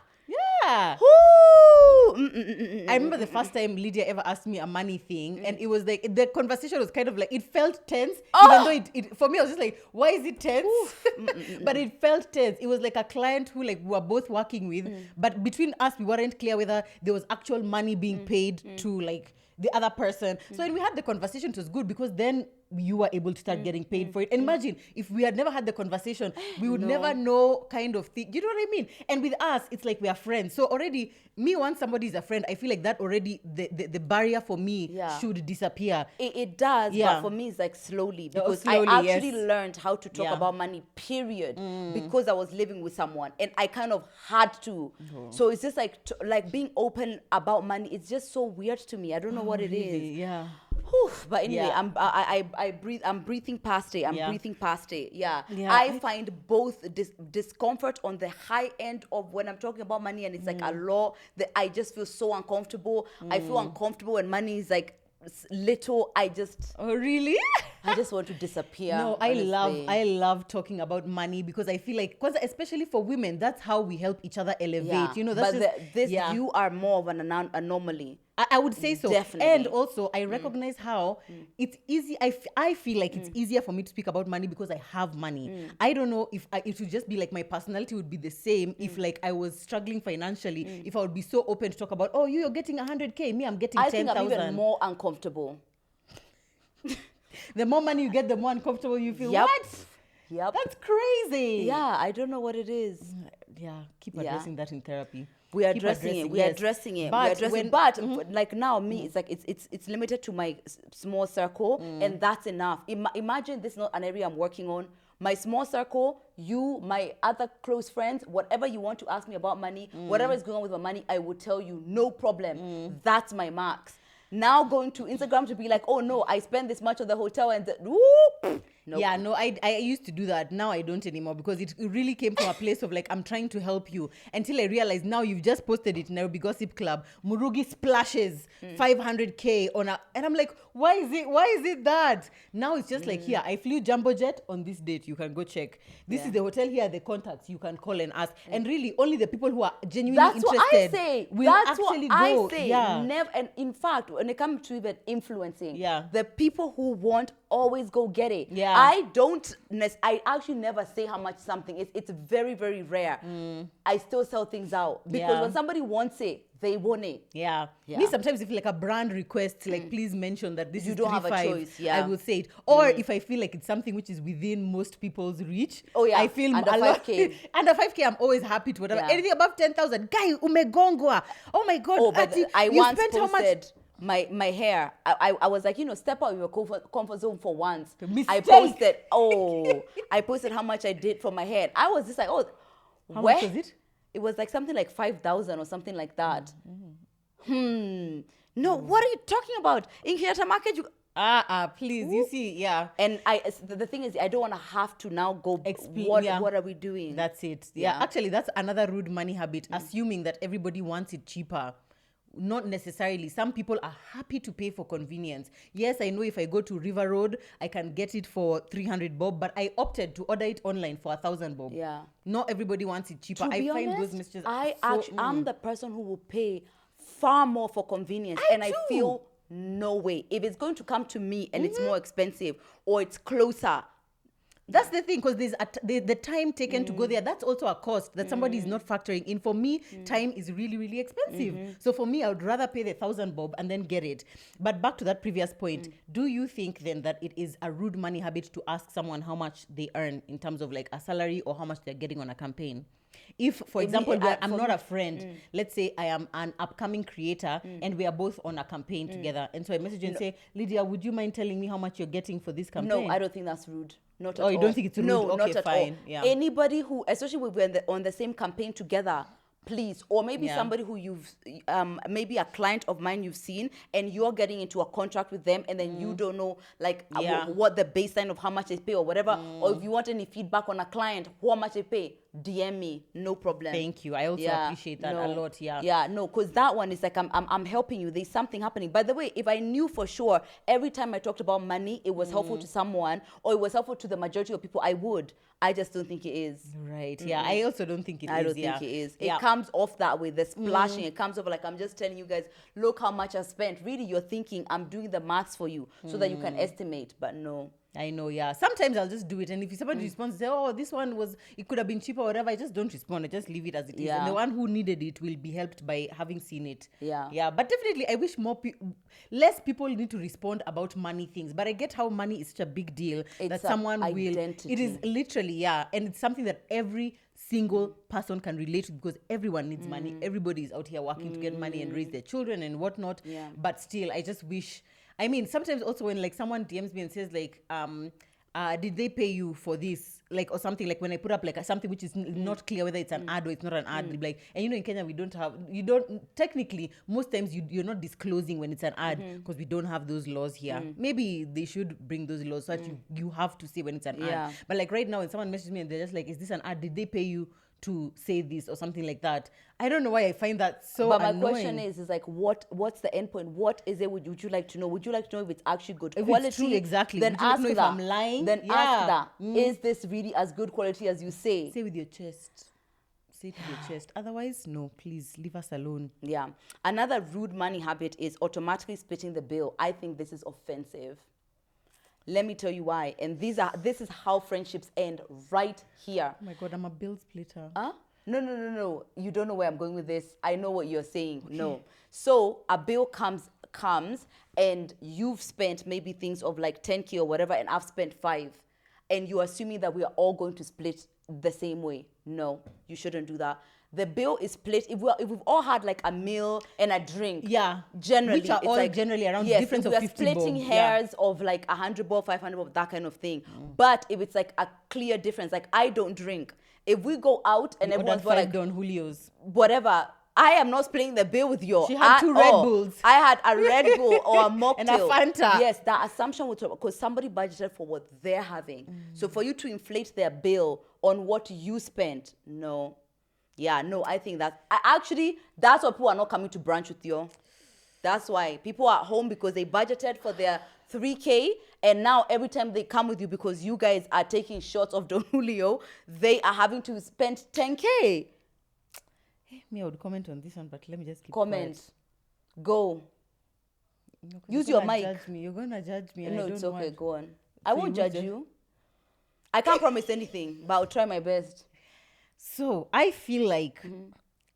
Yeah. Whoo! I remember the first time Lydia ever asked me a money thing, and it was like, the conversation was kind of like, it felt tense, even though it for me, I was just like, why is it tense? But it felt tense. It was like a client who like we were both working with, but between us, we weren't clear whether there was actual money being paid to like the other person. So when we had the conversation, it was good, because then you were able to start getting paid for it. And imagine if we had never had the conversation, we would never know kind of thing. You know what I mean? And with us, it's like we are friends. So already, me, once somebody is a friend, I feel like that already, the barrier for me Yeah. should disappear. It does, Yeah. but for me, it's like slowly, because slowly, I actually yes. learned how to talk Yeah. about money, period, because I was living with someone, and I kind of had to. So it's just like being open about money. It's just so weird to me. I don't know what it is. Yeah. Whew. But anyway, Yeah. I breathe. I'm breathing past it. I'm Yeah. breathing past it. Yeah. Yeah, I find both discomfort on the high end of when I'm talking about money, and it's like a law that I just feel so uncomfortable. I feel uncomfortable when money is like little. Oh, really? I just want to disappear. No, honestly. I love talking about money, because I feel like, because especially for women, that's how we help each other elevate. Yeah. You know, that's but just, you are more of an anomaly. I would say so. Definitely. And also, I recognize how it's easy. I feel like it's easier for me to speak about money because I have money. I don't know if it would just be like my personality would be the same if like I was struggling financially, if I would be so open to talk about, oh, you're getting 100K, me, I'm getting I think I'm 10,000. even more uncomfortable. The more money you get, the more uncomfortable you feel. Yep. What? Yep. That's crazy. Yeah, I don't know what it is. Yeah, keep addressing that in therapy. We are Keep addressing it. We yes. are addressing it. But We are addressing. when- But like now, me, it's like it's limited to my small circle, and that's enough. Imagine this is not an area I'm working on. My small circle, you, my other close friends, whatever you want to ask me about money, whatever is going on with my money, I will tell you, no problem. That's my max. Now going to Instagram to be like, oh no, I spend this much on the hotel and whoop. Nope. Yeah, no, I used to do that. Now I don't anymore, because it really came from a place of like, I'm trying to help you, until I realized now you've just posted it in Nairobi Gossip Club. Murugi splashes 500K on and I'm like, why is it that? Now it's just like, here, I flew Jumbo Jet on this date. You can go check. This is the hotel, here are the contacts. You can call and ask. And really, only the people who are genuinely That's what I interested say. will That's actually what go. I say. Yeah. Never. And in fact, when it comes to even influencing, Yeah. the people who want always go get it. Yeah. I actually never say how much something is. It's very, very rare. I still sell things out because when somebody wants it, they want it. Yeah. Yeah. Me sometimes if like a brand requests, like please mention that this You is don't have a 3.5, choice, yeah. I will say it. Or if I feel like it's something which is within most people's reach, Oh, yeah. I feel Under a lot. 5K. Under 5K, I'm always happy to whatever. Yeah. Anything above 10,000, guy, umegongwa. Oh my God. Oh, but Ati, I you once spent how much? posted my hair. I was like, step out of your comfort zone for once. Mistake. I posted how much I did for my hair. I was just like, oh, How much was it? It was like something like 5,000 or something like that. No, what are you talking about? In Kenyatta Market, Please, you see, yeah. And the thing is, I don't want to have to now go, what are we doing? That's it. Yeah. Actually, that's another rude money habit, assuming that everybody wants it cheaper. Not necessarily. Some people are happy to pay for convenience. Yes, I know if I go to River Road, I can get it for 300 bob, but I opted to order it online for 1,000 bob. Yeah. Not everybody wants it cheaper. To be find honest, those messages. I'm the person who will pay far more for convenience. I feel no way. If it's going to come to me and it's more expensive or it's closer. That's the thing, because there's the time taken to go there. That's also a cost that somebody is not factoring in. For me, time is really, really expensive. So for me, I would rather pay the 1,000 bob and then get it. But back to that previous point, do you think then that it is a rude money habit to ask someone how much they earn in terms of like a salary or how much they're getting on a campaign? If, for example, I'm not a friend, let's say I am an upcoming creator and we are both on a campaign together. And so I message you and say, Lydia, would you mind telling me how much you're getting for this campaign? No, I don't think that's rude. Not at all. Oh, you don't think it's rude? No, Okay, not at fine. all. Yeah. Anybody who, especially if we're on the same campaign together, please, or maybe somebody who you've, maybe a client of mine you've seen, and you're getting into a contract with them, and then you don't know like what the baseline of how much they pay or whatever, or if you want any feedback on a client, how much they pay, DM me, no problem. Thank you. I also appreciate that a lot. Yeah, no, because that one is like I'm helping you. There's something happening. By the way, if I knew for sure every time I talked about money, it was helpful to someone or it was helpful to the majority of people, I would. I just don't think it is. Right. Yeah. I also don't think it is. I don't think it is. It comes off that way. The splashing. It comes off like I'm just telling you guys, look how much I spent. Really, you're thinking I'm doing the maths for you so that you can estimate. But no. I know, yeah. Sometimes I'll just do it. And if somebody responds, say, oh, this one it could have been cheaper or whatever, I just don't respond. I just leave it as it is. And the one who needed it will be helped by having seen it. Yeah. Yeah. But definitely, I wish less people need to respond about money things. But I get how money is such a big deal that someone identity. will. It is literally, and it's something that every single person can relate to because everyone needs money. Everybody is out here working to get money and raise their children and whatnot. Yeah. But still, I just wish... I mean, sometimes also when like someone DMs me and says like, did they pay you for this? Like, or something like when I put up like something which is not clear whether it's an ad or it's not an ad. Like, and in Kenya, technically, most times you're not disclosing when it's an ad because we don't have those laws here. Maybe they should bring those laws so that you have to say when it's an ad. But like right now, when someone messages me and they're just like, is this an ad? Did they pay you to say this or something like that? I don't know why I find that so annoying. But my question is like, what's the end point? What is it? Would you like to know? Would you like to know if it's actually good if quality? It's true, exactly. Then would you like ask to know that. If I'm lying? Then ask that. Is this really as good quality as you say? Say with your chest. Say it with your chest. Otherwise, no, please leave us alone. Yeah. Another rude money habit is automatically splitting the bill. I think this is offensive. Let me tell you why. And this is how friendships end right here. Oh my God, I'm a bill splitter. Huh? No. You don't know where I'm going with this. I know what you're saying. Okay. No. So a bill comes and you've spent maybe things of like 10K or whatever, and I've spent 5. And you're assuming that we are all going to split the same way. No, you shouldn't do that. The bill is split if we've all had like a meal and a drink. Yeah. Generally. Which are it's all like, generally around yes, difference of 50 bob. We are splitting hairs of like 100 bob, 500 bob, that kind of thing. But if it's like a clear difference, like I don't drink. If we go out and everyone's got like Don Julio's, whatever, I am not splitting the bill with you. She had 2 Red Bulls. I had a Red Bull or a mocktail. And a Fanta. Yes, that assumption would, because somebody budgeted for what they're having. So for you to inflate their bill on what you spent, no. Yeah, no, I think that's why people are not coming to brunch with you. That's why people are at home because they budgeted for their 3K, and now every time they come with you because you guys are taking shots of Don Julio, they are having to spend 10K. Me, I would comment on this one, but let me just keep comment. quiet. Go. Use your mic. You're gonna judge me. No, it's okay. Go on. I won't judge you. I can't promise anything, but I'll try my best. So I feel like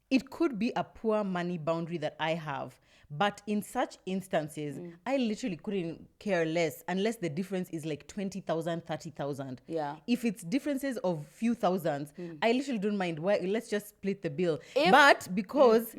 it could be a poor money boundary that I have. But in such instances, I literally couldn't care less unless the difference is like 20,000, 30,000. Yeah. If it's differences of few thousands, I literally don't mind. Why? Let's just split the bill. If- but because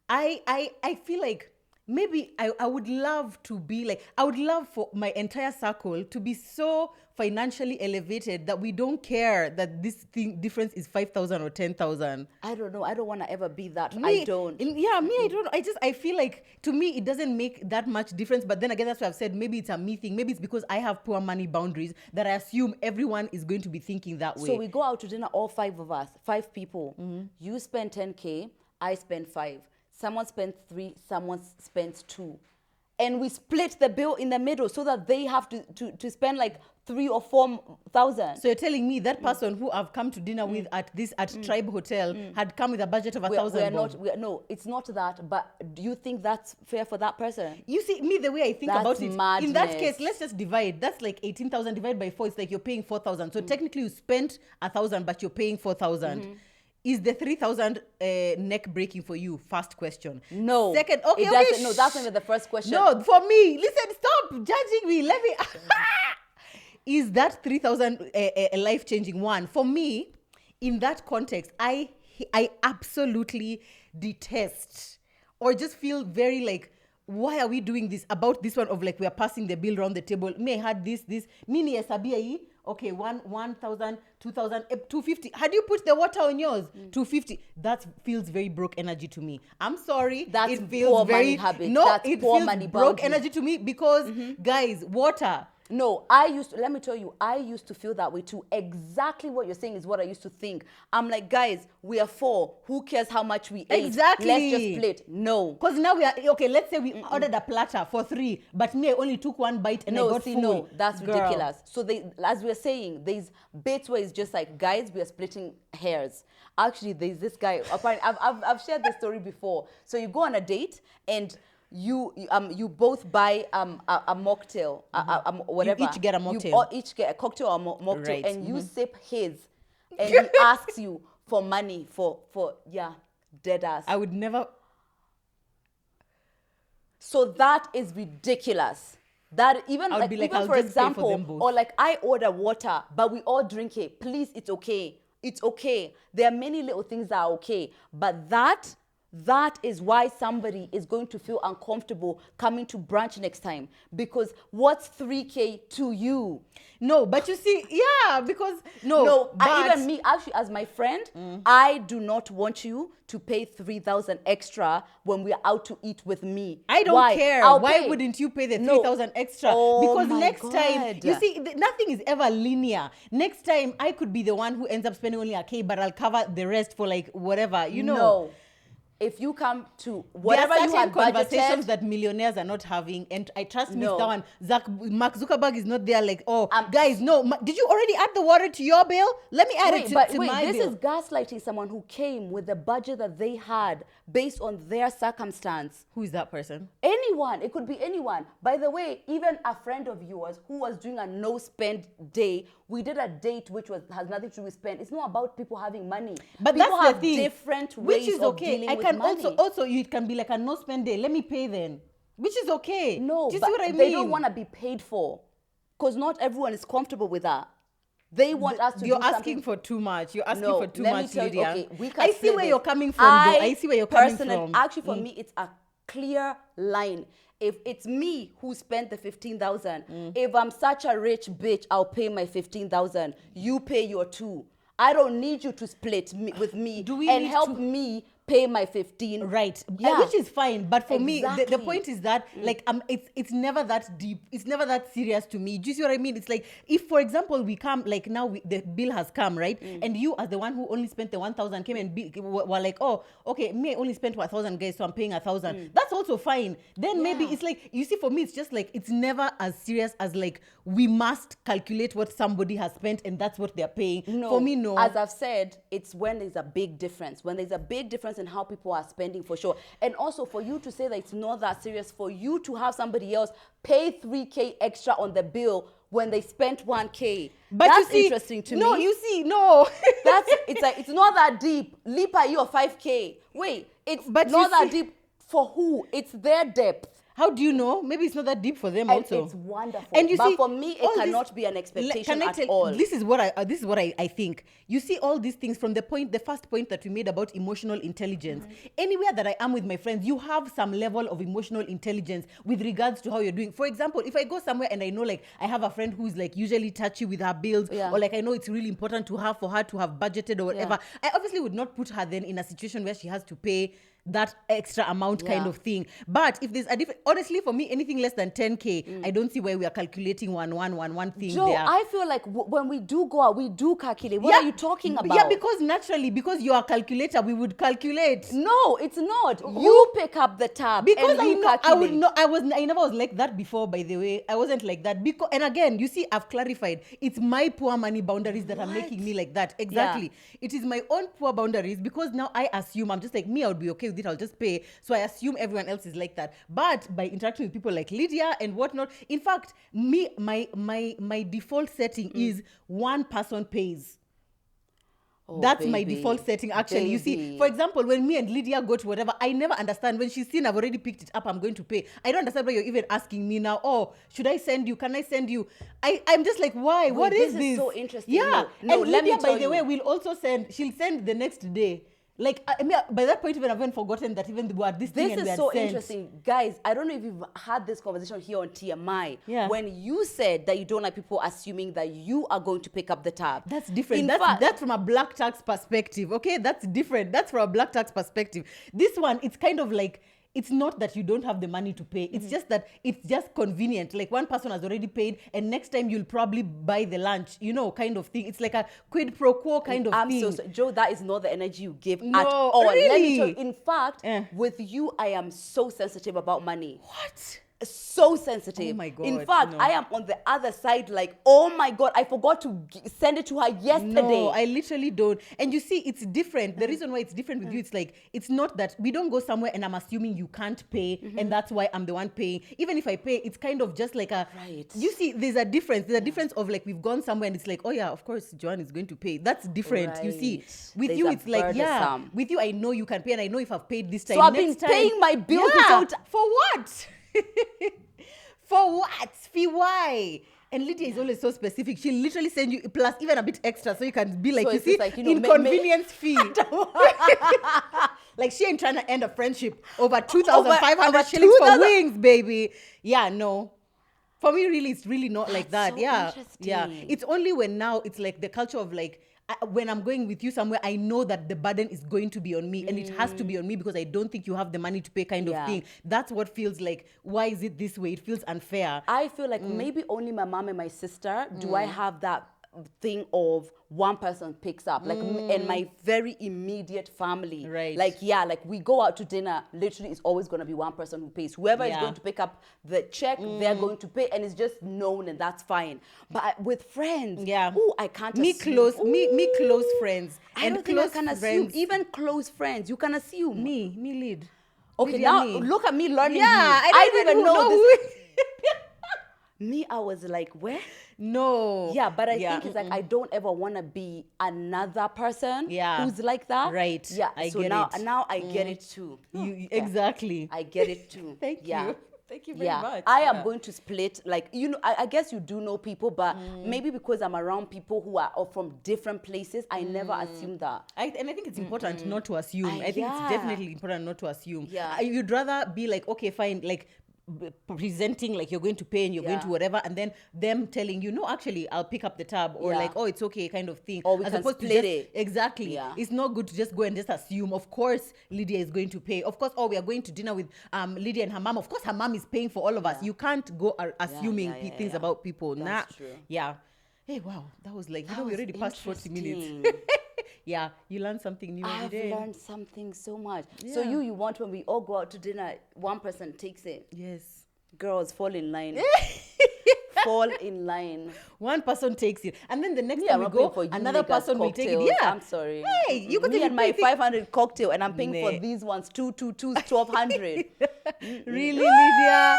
I feel like maybe I would love to be like, I would love for my entire circle to be so financially elevated that we don't care that this thing difference is 5,000 or 10,000. I don't know. I don't want to ever be that. Me, I don't. I don't. I feel like, to me, it doesn't make that much difference. But then again, that's why I've said maybe it's a me thing. Maybe it's because I have poor money boundaries that I assume everyone is going to be thinking that way. So we go out to dinner, all 5 of us, 5 people. You spend 10K, I spend 5. Someone spends 3, someone spends 2. And we split the bill in the middle so that they have to spend like 3,000 or 4,000. So you're telling me that person who I've come to dinner with at Tribe Hotel had come with a budget of 1,000 bob? No, it's not that. But do you think that's fair for that person? You see, me, the way I think That's about it, madness. in that case, let's just divide. That's like 18,000 divided by 4. It's like you're paying 4,000. So technically you spent 1,000, but you're paying 4,000. Is the 3,000 neck breaking for you? First question. No. Second, okay, it doesn't. No, that's not even the first question. No, for me, listen, stop judging me. Let me. Is that 3,000 a life-changing one? For me, in that context, I absolutely detest or just feel very like, why are we doing this about this one of like we are passing the bill around the table? Me, I had this. Mini sabia. Okay, 1,000, 2,000, 250. Had you put the water on yours? 250. That feels very broke energy to me. I'm sorry. That's it feels poor very money habit. No, That's it poor feels money broke boundary. energy to me because guys, water. No, let me tell you, I used to feel that way too. Exactly what you're saying is what I used to think. I'm like, guys, we are 4. Who cares how much we ate? Exactly. Let's just split. No. Because now we are, okay, let's say we ordered a platter for 3, but me, I only took 1 bite and I got full. No, that's Girl. ridiculous. So as we're saying, there's bits where it's just like, guys, we are splitting hairs. Actually, there's this guy, apparently, I've shared this story before. So you go on a date and you both buy a mocktail, whatever. You each get a mocktail. You each get a cocktail or mocktail, Right. and you sip his, and he asks you for money for dead ass. I would never. So that is ridiculous. That even I would be like, even I'll for just pay for example, them both. or like I order water, but we all drink it. Please, it's okay. It's okay. There are many little things that are okay, but that is why somebody is going to feel uncomfortable coming to brunch next time, because what's 3K to you? No, but you see, yeah, because no, but, even me, actually, as my friend, I do not want you to pay 3,000 extra when we're out to eat with me. I don't Why? care. I'll Why pay. wouldn't you pay the No. 3,000 extra? Oh Because my next time, God. you see, nothing is ever linear. Next time, I could be the one who ends up spending only a K, but I'll cover the rest for like whatever, you know. No. If you come to whatever there are you certain had conversations budgeted, that millionaires are not having, and I trust me, No. that one. Mark Zuckerberg is not there. Like, oh, guys, no. Did you already add the water to your bill? Let me add it to my this bill. is gaslighting someone who came with the budget that they had based on their circumstance. Who is that person? Anyone. It could be anyone. By the way, even a friend of yours who was doing a no-spend day, we did a date which has nothing to do with spend. It's not about people having money. But people that's have the thing. different Which ways is of okay. dealing I with can money. also you can be like a no spend day. Let me pay then. Which is okay. No, do you but see what I mean? they don't want to be paid for, because not everyone is comfortable with that. They want us to You're do asking something. for too much. You're asking No, for too let me much, tell you, Lydia. okay, we can I see split where this. you're coming from, though. I see where you're coming from. Actually, for me, it's a clear line. If it's me who spent the 15,000, if I'm such a rich bitch, I'll pay my 15,000. You pay your 2. I don't need you to split with me and help me pay my 15. Right. Yeah. Which is fine. But for me, the Exactly. point is that, like, it's never that deep. It's never that serious to me. Do you see what I mean? It's like, if, for example, we come, like, now the bill has come, right? And you, as the one who only spent the 1,000, came and were like, oh, okay, me, I only spent 1,000, guys, so I'm paying 1,000. That's also fine. Then maybe it's like, you see, for me, it's just like, it's never as serious as, like, we must calculate what somebody has spent and that's what they're paying. No, For me, no. As I've said, it's when there's a big difference. When there's a big difference in how people are spending, for sure. And also for you to say that it's not that serious, for you to have somebody else pay 3K extra on the bill when they spent 1K. But That's you see, interesting to no, me. you see, no. It's like, it's not that deep. Lipa, you 5K. Wait, it's But not you that see- deep for who? It's their depth. How do you know? Maybe it's not that deep for them And also. it's wonderful. And you but see, for me, it all this- cannot be an expectation Can I at tell- all. This is what I think. You see all these things from the first point that we made about emotional intelligence. Anywhere that I am with my friends, you have some level of emotional intelligence with regards to how you're doing. For example, if I go somewhere and I know like I have a friend who's like usually touchy with her bills, Yeah. or like I know it's really important to her for her to have budgeted or whatever, I obviously would not put her then in a situation where she has to pay that extra amount kind Yeah. of thing. But if there's a different, honestly, for me, anything less than 10K, I don't see why we are calculating one thing Joe, there. I feel like when we do go out, we do calculate. What are you talking about? Yeah, because naturally, because you're a calculator, we would calculate. No, it's not. You pick up the tab Because and I you know I calculate. would not. I never was like that before. By the way, I wasn't like that. Because, and again, you see, I've clarified. It's my poor money boundaries that are making me like that. Exactly. It is my own poor boundaries because now I assume I'm just like me. I would be okay with it. I'll just pay. So I assume everyone else is like that. But by interacting with people like Lydia and whatnot, in fact, my default setting is one person pays. Oh, That's my baby. default setting, actually. You see, Baby. for example, when me and Lydia go to whatever, I never understand. When she's seen I've already picked it up, I'm going to pay. I don't understand why you're even asking me now, oh, should I send you? Can I send you? I'm just like, why? What this is is this? so interesting. Yeah. No, and let me Lydia, by tell the you. way, will also send, she'll send the next day. Like, I mean, by that point, even I haven't forgotten that even we had this thing This and we is had so sent. interesting. Guys, I don't know if you've had this conversation here on TMI. Yeah. When you said that you don't like people assuming that you are going to pick up the tab. That's different. In That's, fact, that's from a black tax perspective. Okay, that's different. That's from a black tax perspective. This one, it's kind of like, it's not that you don't have the money to pay. It's just that it's just convenient. Like one person has already paid, and next time you'll probably buy the lunch, kind of thing. It's like a quid pro quo kind of I'm thing. so sorry. Joe, that is not the energy you give No, at all. Let me really? tell you, in fact, Eh. with you, I am so sensitive about money. What? So sensitive. Oh my God, In fact, no. I am on the other side like, oh my God, I forgot to send it to her yesterday. No, I literally don't. And you see, it's different. The reason why it's different with you, it's like, it's not that we don't go somewhere and I'm assuming you can't pay, and that's why I'm the one paying. Even if I pay, it's kind of just like a, Right. you see, there's a difference. There's a difference of like, we've gone somewhere and it's like, oh yeah, of course, Joanne is going to pay. That's different. You see, Right. with There's you, a it's like, yeah, burdensome. with you, I know you can pay, and I know if I've paid this time. So I've been next time- paying my bills Yeah, without- for what? For what? Fee why? And Lydia is always so specific. She'll literally send you plus even a bit extra so you can be like, So you it's see, just like, inconvenience fee. Like she ain't trying to end a friendship over 2,500 over shillings for 2,000 wings, baby. Yeah, no. For me, really, it's really not like that. so Yeah. interesting. Yeah. It's only when now it's like the culture of like, when I'm going with you somewhere, I know that the burden is going to be on me and it has to be on me because I don't think you have the money to pay kind Yeah. of thing. That's what feels like, why is it this way? It feels unfair. I feel like maybe only my mom and my sister do I have that thing of one person picks up, like and my very immediate family. Right. Like, yeah, like we go out to dinner, literally it's always going to be one person who pays. Whoever is Yeah. going to pick up the check, they're going to pay, and it's just known, and that's fine. But with friends, Yeah. I can't me assume. close me close friends. I and don't think I close can assume. friends, Even close friends, you can assume. me lead. Okay, Lydia, now me. look at me learning. Yeah, you. I don't even know this. who. Me, I was like, where? No. Yeah, but I Yeah, think it's like I don't ever want to be another person Yeah. who's like that. Right. Yeah. I so get now, it. now I get it too. You exactly. I get it too. Thank yeah. you. Thank you very Yeah, much. I am Yeah. going to split. Like I guess you do know people, but maybe because I'm around people who are from different places, I never assume that. And I think it's important not to assume. I think yeah. it's definitely important not to assume. Yeah. You'd rather be like, okay, fine, like presenting like you're going to pay and you're going to Yeah. whatever, and then them telling you, no, actually, I'll pick up the tab, or Yeah. like, oh, it's okay, kind of thing. Or we As can opposed to split just- it. Exactly. Yeah. It's not good to just go and just assume. Of course, Lydia is going to pay. Of course, oh, we are going to dinner with Lydia and her mom. Of course, her mom is paying for all of us. You can't go assuming things yeah. about people. That's Nah. true. Yeah. Hey, wow, that was like, That we was already passed 40 minutes. interesting. Yeah, you learn something new every I've day. learned something so much. So Yeah. you want when we all go out to dinner, one person takes it. Yes. Girls, fall in line. fall in line. One person takes it, and then the next Me, time I'm we not go, paying for you another niggas' person will take it. cocktails. Yeah, I'm sorry. Hey, you could me and my 500 cocktail, and I'm paying for Nah. these ones 1200. Really, Lydia?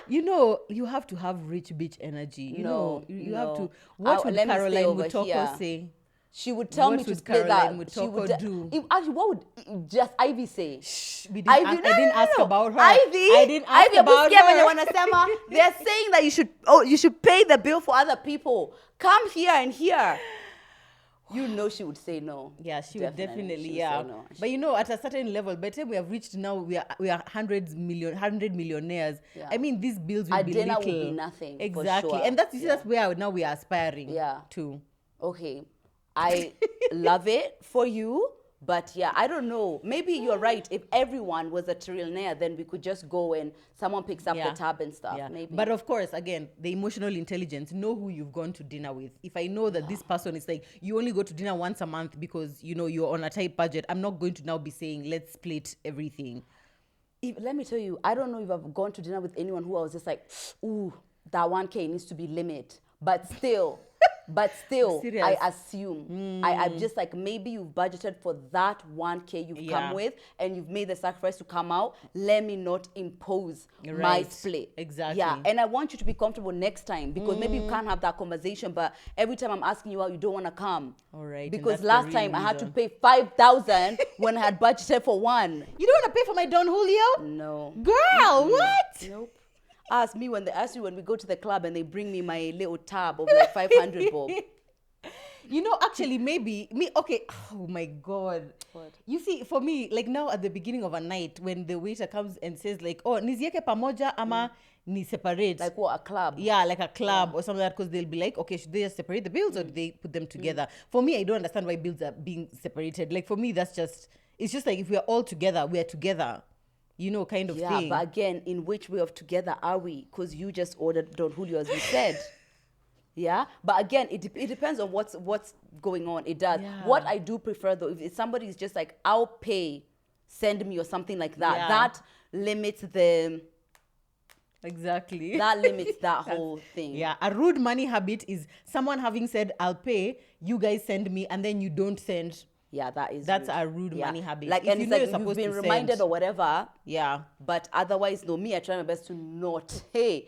You know, you have to have rich bitch energy. You know, No, you have no. to. What would Let me stay Caroline over Mutoko here. say? She would tell What me to would split Caroline that. She Mutoko would do? Actually, what would just Ivy say? Shh, we didn't Ivy, ask, I didn't ask about her. Ivy, I didn't ask Ivy, about her. They're saying that you should pay the bill for other people. Come here and here. You know she would say no. Yeah, she would definitely, She would yeah. say no. But you know, at a certain level, by the time we have reached now, we are 100 millionaires. Yeah. I mean, these bills will A be dinner little. would be nothing, for Exactly, sure. and that's you see, Yeah. that's where now we are aspiring. Yeah. To. Okay, I love it for you, but yeah, I don't know. Maybe you're right. If everyone was a trillionaire, then we could just go and someone picks up Yeah. the tab and stuff. Yeah. Maybe. But of course, again, the emotional intelligence, know who you've gone to dinner with. If I know that this person is like, you only go to dinner once a month because, you know, you're on a tight budget, I'm not going to now be saying, let's split everything. Let me tell you, I don't know if I've gone to dinner with anyone who I was just like, ooh, that 1K needs to be limit. But still, Serious? I assume. I'm just like, maybe you've budgeted for that 1K you've Yeah. come with and you've made the sacrifice to come out. Let me not impose my Right. split. Exactly. Yeah, and I want you to be comfortable next time because maybe you can't have that conversation, but every time I'm asking you out, you don't want to come. All right, and Because that's the last real time I had to reason. pay 5,000 when I had budgeted for one. You don't want to pay for my Don Julio? No. Girl, what? Nope. Ask me when we go to the club and they bring me my little tab of like 500 bob. You know, actually, maybe me. Okay. Oh my God. What? You see, for me, like now at the beginning of a night, when the waiter comes and says like, "Oh, nizieke pamoja ama ni separate." Like what, a club? Yeah, like a club or something like that, because they'll be like, okay, should they just separate the bills or do they put them together? For me, I don't understand why bills are being separated. Like for me, it's just like if we are all together, we are together. You know, kind of Yeah, thing. but again, in which way of together are we? Because you just ordered Don Julio, as we said. Yeah, but again, it depends on what's going on. It does. Yeah. What I do prefer though, if somebody is just like, I'll pay, send me or something like that, Yeah. that limits the Exactly. that limits that whole thing. Yeah, a rude money habit is someone having said, I'll pay, you guys send me, and then you don't send. Yeah, That's a rude money habit. Like, If and you it's know like you're you've supposed been to reminded send. or whatever. Yeah. But otherwise, no, me, I try my best to not. Hey.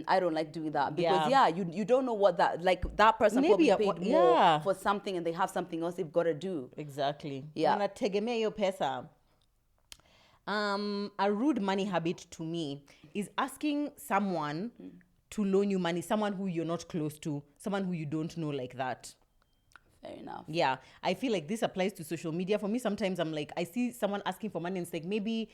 I don't like doing that because you don't know what that person Maybe probably paid more yeah. for something and they have something else they've got to do. Exactly. Yeah. Unategemea hiyo pesa. A rude money habit to me is asking someone to loan you money, someone who you're not close to, someone who you don't know like that. Fair enough. Yeah, I feel like this applies to social media. For me, sometimes I'm like, I see someone asking for money and it's like, maybe,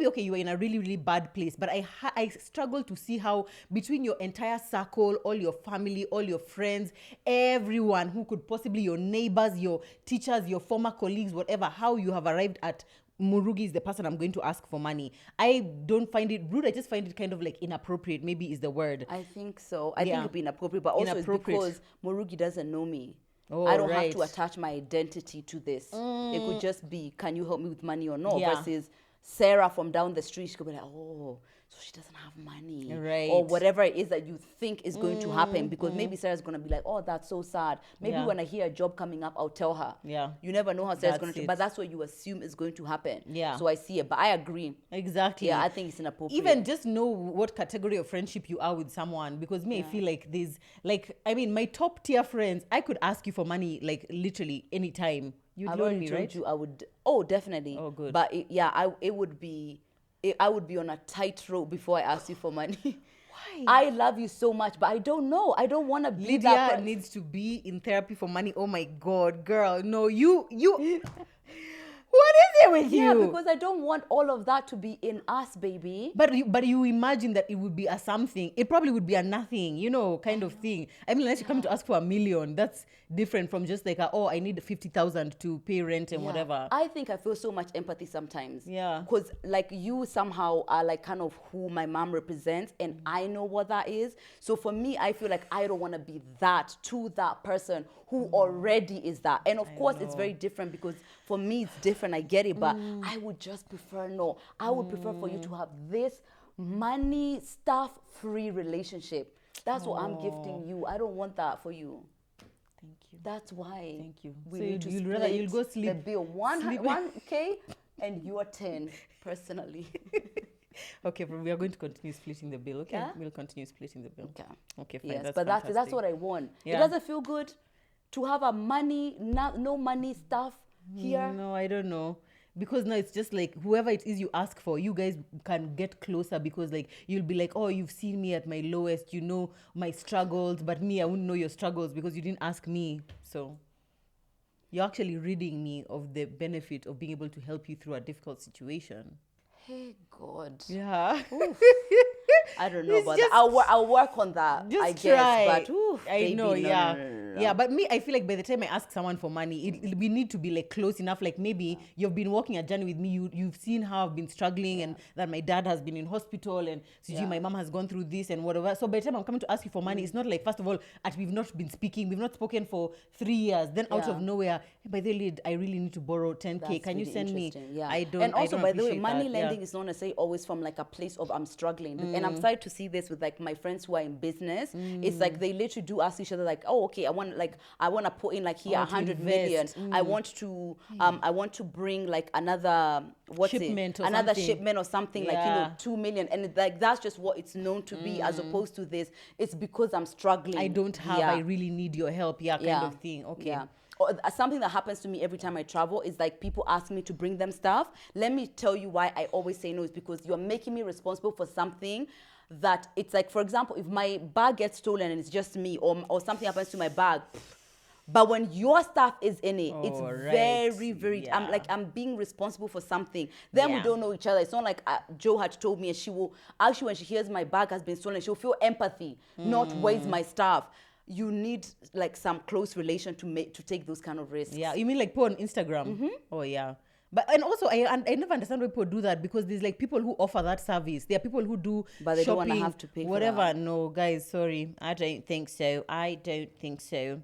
okay, you are in a really, really bad place. But I struggle to see how between your entire circle, all your family, all your friends, everyone who could possibly, your neighbors, your teachers, your former colleagues, whatever, how you have arrived at Murugi is the person I'm going to ask for money. I don't find it rude. I just find it kind of like inappropriate, maybe is the word. I think so. I think Yeah. it'd be inappropriate, but also Inappropriate. it's because Murugi doesn't know me. Oh, I don't right. have to attach my identity to this. It could just be, can you help me with money or not? Yeah. Versus Sarah from down the street, she could be like, oh, so she doesn't have money. Right. Or whatever it is that you think is going to happen. Because maybe Sarah's going to be like, oh, that's so sad. Maybe Yeah. when I hear a job coming up, I'll tell her. Yeah. You never know how Sarah's That's going to, it. but that's what you assume is going to happen. Yeah. So I see it, but I agree. Exactly. Yeah, I think it's inappropriate. Even just know what category of friendship you are with someone, because I feel like there's my top tier friends, I could ask you for money like literally anytime. You'd I've loan already me, told right? you I would. Oh, definitely. Oh, good. But it would be. I would be on a tightrope before I ask you for money. Why? I love you so much, but I don't know. I don't want to be Lydia that person. needs to be in therapy for money. Oh my God, girl. No, you. What is it with Yeah, you? because I don't want all of that to be in us, baby. But you imagine that it would be a something. It probably would be a nothing, kind of thing. I mean, unless you come to ask for $1 million, that's different from just like, I need 50,000 to pay rent and Yeah. whatever. I think I feel so much empathy sometimes. Yeah. Because like you somehow are like kind of who my mom represents and I know what that is. So for me, I feel like I don't want to be that to that person who already is that. And of course, it's very different because for me, it's different. I get it. But I would just prefer, I would prefer for you to have this money stuff free relationship. That's what I'm gifting you. I don't want that for you. Thank you. That's why. Thank you. We So need to you'll rather split you'll go sleep. the bill. 1K and you're 10 personally. Okay, but we are going to continue splitting the bill. Okay, Yeah? we'll continue splitting the bill. Okay. Okay, fine. Yes, That's but that's fantastic. what I want. Yeah. It doesn't feel good to have a money, no money stuff here. No, I don't know. Because now it's just like whoever it is you ask for, you guys can get closer because like you'll be like, oh, you've seen me at my lowest, you know my struggles, but me, I wouldn't know your struggles because you didn't ask me. So you're actually ridding me of the benefit of being able to help you through a difficult situation. Hey God. Yeah. I don't know It's about just- that. I'll work on that. Just I try. guess, but I baby, know, no, yeah. no. Yeah, but me, I feel like by the time I ask someone for money, we need to be like close enough. Like maybe you've been walking a journey with me. You've seen how I've been struggling and that my dad has been in hospital and my mom has gone through this and whatever. So by the time I'm coming to ask you for money, it's not like, first of all, we've not been speaking. We've not spoken for 3 years. Then out of nowhere, hey, by the way, I really need to borrow 10K. That's Can you really send me? interesting, yeah. I don't. And also, I don't by the way, appreciate money that. lending is not necessarily always from like a place of I'm struggling. And I'm starting to see this with like my friends who are in business. It's like they literally do ask each other like, oh, okay, I want to put in like here I want to 100 million. invest. I want to bring like another Shipment or another something. shipment or something like Yeah. 2 million. And like that's just what it's known to be, as opposed to this. It's because I'm struggling. I don't have. Yeah. I really need your help. Yeah, kind of thing. Okay. Yeah. Or something that happens to me every time I travel is like people ask me to bring them stuff. Let me tell you why I always say no. Is because you're making me responsible for something that it's like, for example, if my bag gets stolen and it's just me, or something happens to my bag. But when your stuff is in it, it's Oh, right. very, very, Yeah. I'm being responsible for something. Then we Yeah. don't know each other. It's not like Joe had told me, and she will, actually when she hears my bag has been stolen, she'll feel empathy, not where's my stuff. You need like some close relation to take those kind of risks. Yeah, you mean like put on Instagram? Oh yeah. But and also I never understand why people do that, because there's like people who offer that service. There are people who do But they don't shopping, wanna have to pay for whatever. that. No, guys, sorry, I don't think so.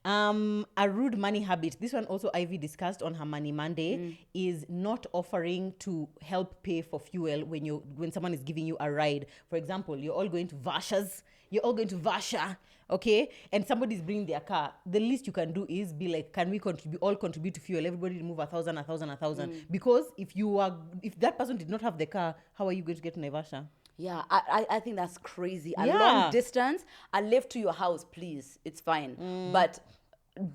A rude money habit. This one also Ivy discussed on her Money Monday is not offering to help pay for fuel when someone is giving you a ride. For example, you're all going to Vasha, okay? And somebody's bringing their car. The least you can do is be like, can we all contribute to fuel? Everybody remove 1,000. Because if that person did not have the car, how are you going to get to Naivasha? Yeah, I think that's crazy. A Yeah. long distance, I live to your house, please. It's fine. But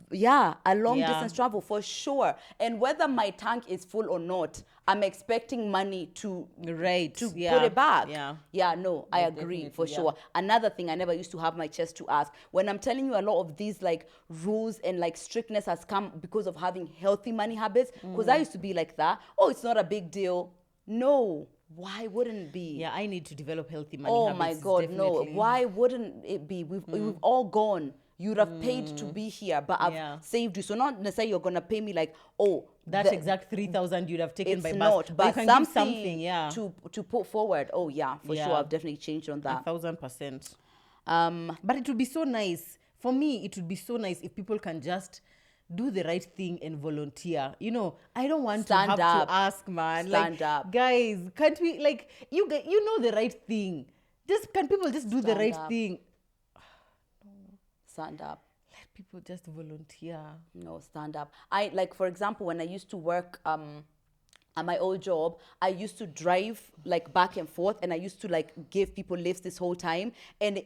yeah, a long distance travel for sure. And whether my tank is full or not, I'm expecting money to put it back. Yeah, no, I agree for sure. Another thing, I never used to have my chest to ask. When I'm telling you a lot of these like rules and like strictness has come because of having healthy money habits, because I used to be like that. Oh, it's not a big deal. No. Why wouldn't it be? Yeah, I need to develop healthy money Oh habits. my God, definitely. no. Why wouldn't it be? We've all gone. You'd have paid to be here, but I've saved you. So not necessarily you're gonna pay me like, oh, That exact 3,000 you'd have taken it's by bus. not, but you can give something, yeah. to put forward. Oh yeah, for Yeah. sure. I've definitely changed on that. 1,000%. But it would be so nice. For me, it would be so nice if people can just do the right thing and volunteer. You know, I don't want Stand to have up. to ask, man. Stand like, up. Guys, can't we, like, you know the right thing. Can people just do the Stand right up. thing? Stand up. Let people just volunteer. No, stand up. I like, for example, when I used to work at my old job, I used to drive like back and forth, and I used to like give people lifts this whole time, and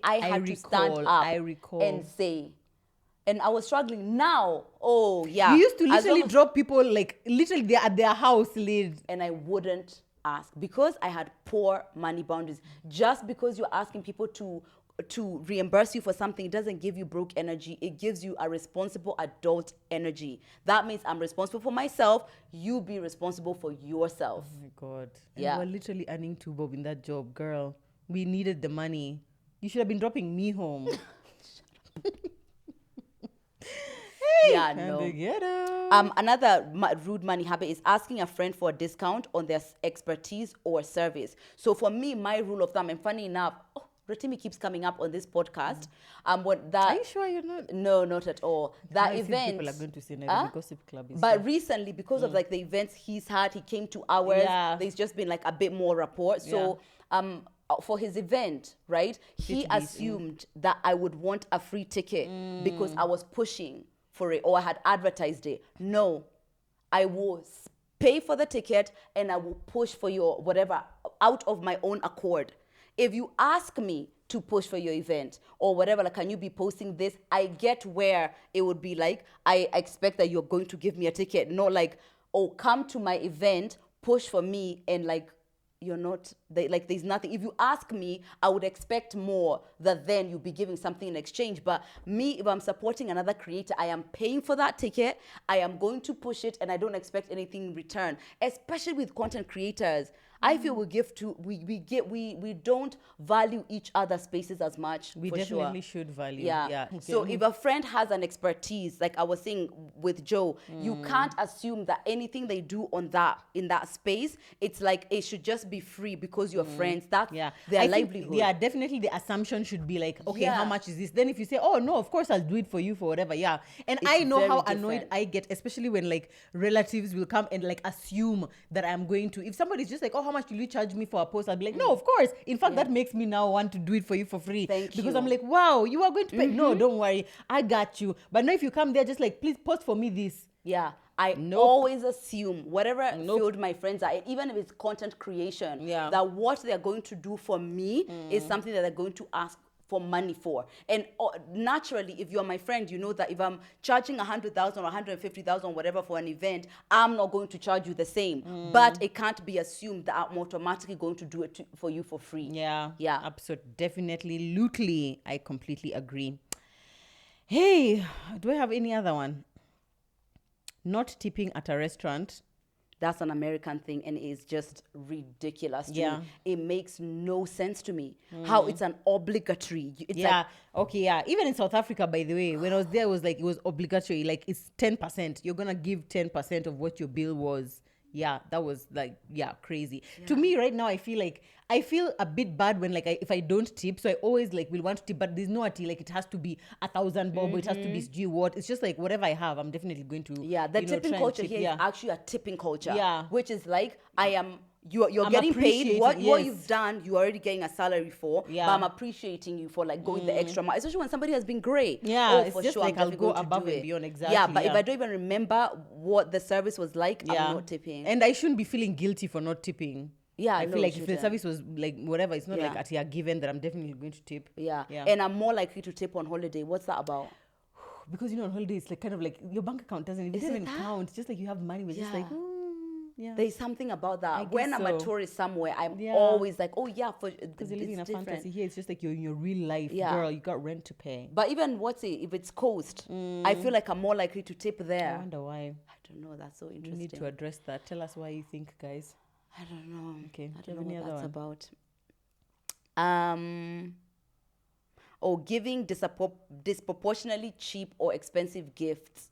I had to stand recall, up I recall. and say, and I was struggling. Now, oh yeah, You used to As literally long as- drop people, like, literally they're at their house lid. and I wouldn't ask because I had poor money boundaries. Just because you're asking people to reimburse you for something, it doesn't give you broke energy. It gives you a responsible adult energy. That means I'm responsible for myself. You be responsible for yourself. Oh my God. Yeah. And we're literally earning 2 bob in that job, girl. We needed the money. You should have been dropping me home. Yeah, And no. the ghetto. Another rude money habit is asking a friend for a discount on their expertise or service. So for me, my rule of thumb, and funny enough, Rotimi keeps coming up on this podcast. What Are that you sure you're not? no, not at all. That I think event. people are going to say Nairobi Gossip Club. Is But recently, because of like the events he's had, he came to ours. Yeah. There's just been like a bit more rapport. So for his event, right, he assumed that I would want a free ticket because I was pushing for it or I had advertised it. No, I will pay for the ticket and I will push for your whatever out of my own accord. If you ask me to push for your event or whatever, like, can you be posting this? I get where it would be like, I expect that you're going to give me a ticket, not like, oh, come to my event, push for me, and like, you're not, like, there's nothing. If you ask me, I would expect more that then you'll be giving something in exchange. But me, if I'm supporting another creator, I am paying for that ticket, I am going to push it, and I don't expect anything in return, especially with content creators. I feel we don't value each other's spaces as much. We for definitely sure. should value. Yeah. Okay. So if a friend has an expertise, like I was saying with Joe, you can't assume that anything they do in that space, it's like it should just be free because you're friends. That's their I think, livelihood. yeah, definitely the assumption should be like, okay, Yeah. how much is this? Then if you say, oh no, of course I'll do it for you for whatever. Yeah. And It's I know very how different. annoyed I get, especially when like relatives will come and like assume that I'm going to. If somebody's just like, oh, how much will you charge me for a post? I'll be like, no, of course. In fact, that makes me now want to do it for you for free. Thank because you. I'm like, wow, you are going to pay. No, don't worry. I got you. But now if you come there just like, please post for me this. Yeah, I Nope. always assume whatever field my friends are in, even if it's content creation, that what they're going to do for me is something that they're going to ask for money for. And naturally, if you're my friend, you know that if I'm charging 100,000 or 150,000, whatever, for an event, I'm not going to charge you the same. But it can't be assumed that I'm automatically going to do it for you for free. Yeah. Yeah. Absolutely. Definitely. Lutely. I completely agree. Hey, do I have any other one? Not tipping at a restaurant. That's an American thing, and it's just ridiculous to me. It makes no sense to me how it's an obligatory. It's like, Okay. Yeah. Even in South Africa, by the way, when I was there, it was like, it was obligatory. Like, it's 10%. You're going to give 10% of what your bill was. Yeah. That was like, crazy. To me right now, I feel a bit bad when like if I don't tip. So I always like will want to tip, but there's no ati, like it has to be 1,000 bob, it has to be skew what. It's just like whatever I have, I'm definitely going to. Yeah, the tipping try and culture tip. here is actually a tipping culture. Yeah. Which is like, you're I'm getting paid what appreciating, yes. you've done, you're already getting a salary for. Yeah. But I'm appreciating you for like going the extra mile, especially when somebody has been great. Yeah, it's for just sure, like I'm I'll definitely go going to above do and it. beyond, Yeah, exactly, but if yeah. I don't even remember what the service was like, I'm not tipping. And I shouldn't be feeling guilty for not tipping. Yeah, I no, feel like you if the shouldn't. service was like whatever, it's not Yeah. like at a given that I'm definitely going to tip. Yeah. Yeah. And I'm more likely to tip on holiday. What's that about? Because on holiday it's like kind of like your bank account doesn't Is it even that? count. It's just like you have money, it's just like yeah. There's something about that. I guess When I'm a so. tourist somewhere, I'm Yeah. always like, oh yeah, Because you're living in a different. fantasy. Here it's just like you're in your real life, Yeah. girl. You got rent to pay. But even if it's coast, I feel like I'm more likely to tip I there. wonder why. I don't know. That's so We interesting. need to address that. Tell us why you think, guys. I don't know. Okay. I Do you don't have know any what other that's one? about. Or giving disproportionately cheap or expensive gifts.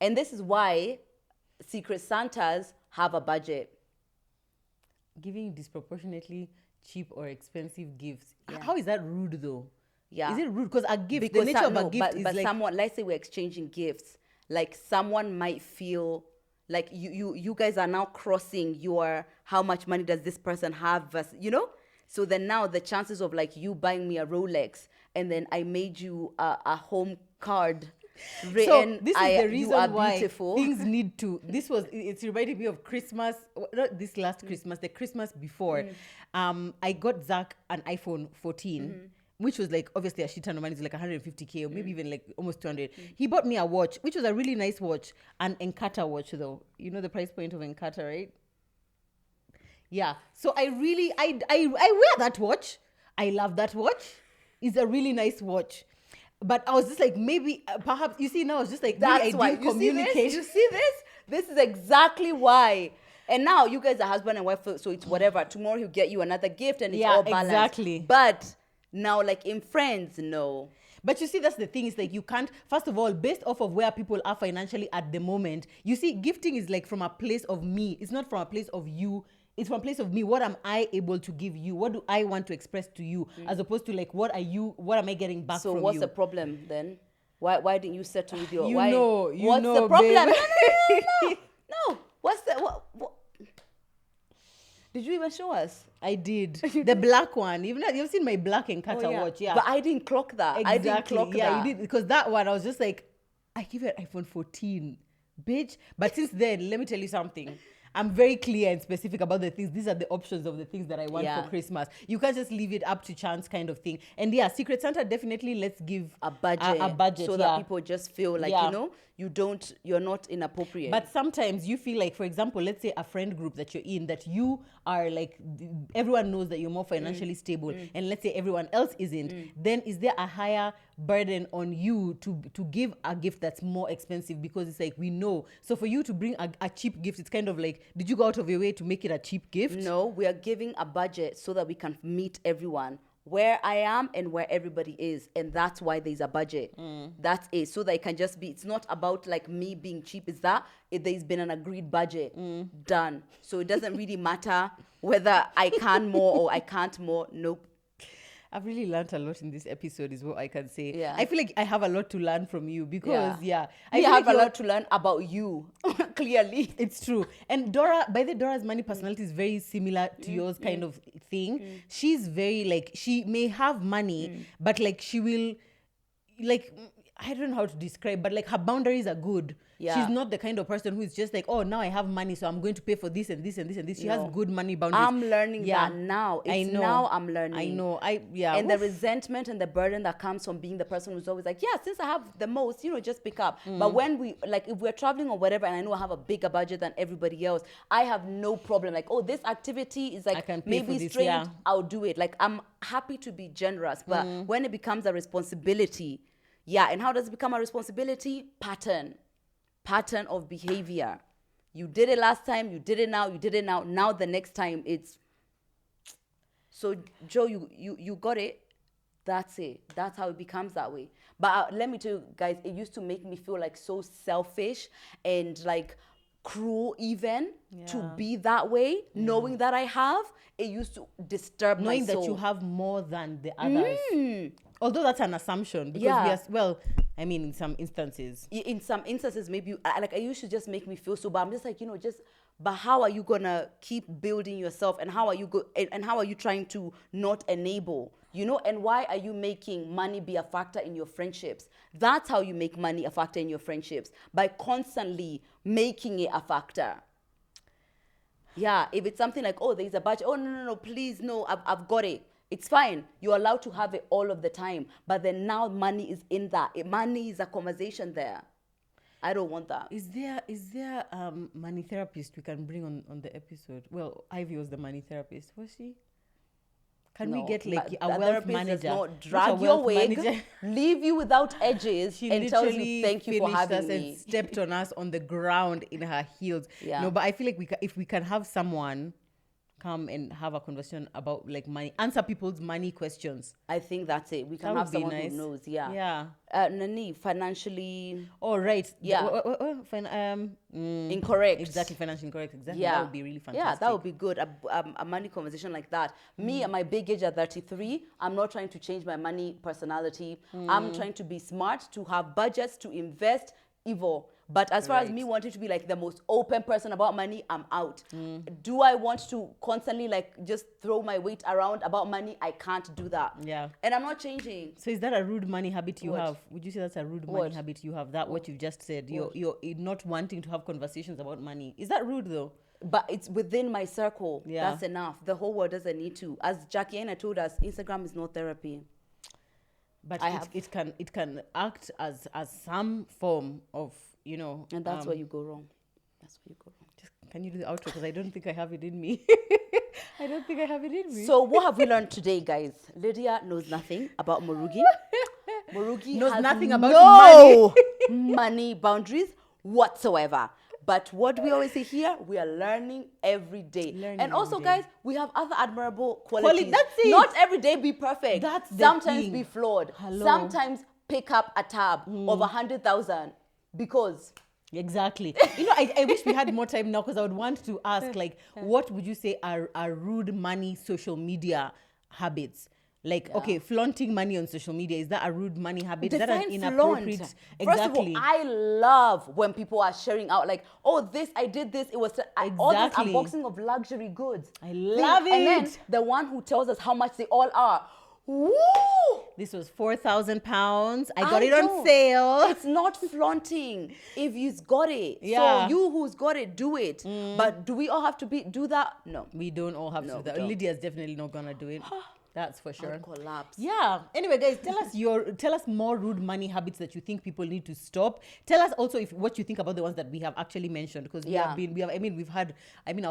And this is why Secret Santas have a budget. Giving disproportionately cheap or expensive gifts. Yeah. How is that rude though? Yeah. Is it rude? Because a gift, Because the nature of no, a gift but is like someone, let's say we're exchanging gifts, like someone might feel like you guys are now crossing your how much money does this person have versus, so then now the chances of like you buying me a Rolex and then I made you a home card written, so this is the you are reason why beautiful. things need to. It's reminding me of Christmas, not this last Christmas, the Christmas before. I got Zach an iPhone 14. Which was like obviously a shit ton of money. It's like 150k or maybe even like almost 200. He bought me a watch, which was a really nice watch, an Encarta watch though. You know the price point of Encarta, right? Yeah. So I wear that watch. I love that watch. It's a really nice watch. But I was just like, maybe perhaps you see now it's just like That's maybe I why didn't communicate. You see this? This is exactly why. And now you guys are husband and wife, so it's whatever. Tomorrow he'll get you another gift and it's all balanced. Exactly. But now, like in friends, no. But you see, that's the thing. Is like you can't. First of all, based off of where people are financially at the moment, you see, gifting is like from a place of me. It's not from a place of you it's from a place of me. What am I able to give you? What do I want to express to you? As opposed to like, what am I getting back from you? So what's the problem then? Why didn't you settle with your... What's the problem? Babe. No. What's the... What? Did you even show us? I did. The black one. You've seen my black Encarta watch. Yeah. But I didn't clock that. Exactly. I didn't clock that. Yeah, you did. Because that one, I was just like, I give it an iPhone 14. Bitch. But since then, let me tell you something. I'm very clear and specific about the things. These are the options of the things that I want for Christmas. You can't just leave it up to chance kind of thing. And yeah, Secret Santa, definitely let's give a budget so that people just feel like, you're not inappropriate. But sometimes you feel like, for example, let's say a friend group that you're in, that you are like, everyone knows that you're more financially stable, and let's say everyone else isn't, then is there a higher burden on you to give a gift that's more expensive? Because it's like, we know. So for you to bring a cheap gift, it's kind of like, did you go out of your way to make it a cheap gift? No, we are giving a budget so that we can meet everyone where I am and where everybody is. And that's why there's a budget. That's it. So that it can just be, it's not about like me being cheap. It's that there's been an agreed budget. Done. So it doesn't really matter whether I can more or I can't more. Nope. I've really learned a lot in this episode, is what I can say. Yeah. I feel like I have a lot to learn from you because, I have a lot to learn about you, clearly. It's true. And Dora's money personality is very similar to yours kind of thing. She's very, like, she may have money, but, like, she will, like, I don't know how to describe, but, like, her boundaries are good. Yeah. She's not the kind of person who is just like, oh, now I have money, so I'm going to pay for this and this and this and this. She has good money boundaries. I'm learning that now. Now I'm learning. I know. And the resentment and the burden that comes from being the person who's always like, yeah, since I have the most, just pick up. But when we, like, if we're traveling or whatever, and I know I have a bigger budget than everybody else, I have no problem. Like, oh, this activity is like maybe strange, I'll do it. Like, I'm happy to be generous. But when it becomes a responsibility, and how does it become a responsibility? Pattern of behavior. You did it last time, you did it now, you did it now. Now the next time it's... So, Joe, you got it. That's it. That's how it becomes that way. But let me tell you guys, it used to make me feel like so selfish and like cruel even to be that way, knowing that I have. It used to disturb my soul. Knowing that you have more than the others. Although that's an assumption, because in some instances. In some instances, maybe, like, I used to just make me feel so bad. I'm just like, but how are you gonna keep building yourself, and how are you trying to not enable, and why are you making money be a factor in your friendships? That's how you make money a factor in your friendships, by constantly making it a factor. Yeah, if it's something like, oh, there's a budget, oh, no, please, no, I've got it. It's fine. You're allowed to have it all of the time. But then now money is in that. Money is a conversation there. I don't want that. Is there money therapist we can bring on the episode? Well, Ivy was the money therapist. Was she? Can we get like a wealth manager? Does not drag your wig, leave you without edges, and tell you thank you for having me. And stepped on us on the ground in her heels. Yeah. No, but I feel like if we can have someone come and have a conversation about like money, answer people's money questions. I think that's it. We can have someone who knows. Yeah. Nani, financially. Oh, right. Yeah. Incorrect. Exactly. Financially incorrect. Exactly. Yeah. That would be really fantastic. Yeah, that would be good. A money conversation like that. Me at my big age at 33, I'm not trying to change my money personality. I'm trying to be smart, to have budgets, to invest. Evil. But as far as me wanting to be like the most open person about money, I'm out. Do I want to constantly like just throw my weight around about money? I can't do that. Yeah. And I'm not changing. So is that a rude money habit you have? Would you say that's a rude money habit you have? That what you've just said? You're not wanting to have conversations about money. Is that rude though? But it's within my circle. Yeah. That's enough. The whole world doesn't need to. As Jackie Aina told us, Instagram is not therapy. But it can act as some form of, and that's where you go wrong. Just, can you do the outro? Because I don't think I have it in me. So what have we learned today, guys? Lydia knows nothing about Murugi. Murugi knows has nothing about money boundaries whatsoever. But what we always say here, we are learning every day. And also, guys, we have other admirable qualities. That's it. Not every day be perfect. That's the Sometimes thing. be flawed. Hello. Sometimes pick up a tab of 100,000 because Exactly. I wish we had more time now because I would want to ask, like, what would you say are rude money social media habits? Like, okay, flaunting money on social media, is that a rude money habit? Is that an inappropriate? Flaunt. Exactly. First of all, I love when people are sharing out like, oh, I did this. It was all this Exactly. unboxing of luxury goods. I love it. And then the one who tells us how much they all are. Woo! This was 4,000 pounds. I got it on sale. It's not flaunting if you've got it. Yeah. So you who's got it, do it. But do we all have to do that? No. We don't all have to do that. Lydia's definitely not gonna do it. That's for sure. I'll collapse. Yeah. Anyway, guys, tell us more rude money habits that you think people need to stop. Tell us also what you think about the ones that we have actually mentioned, because our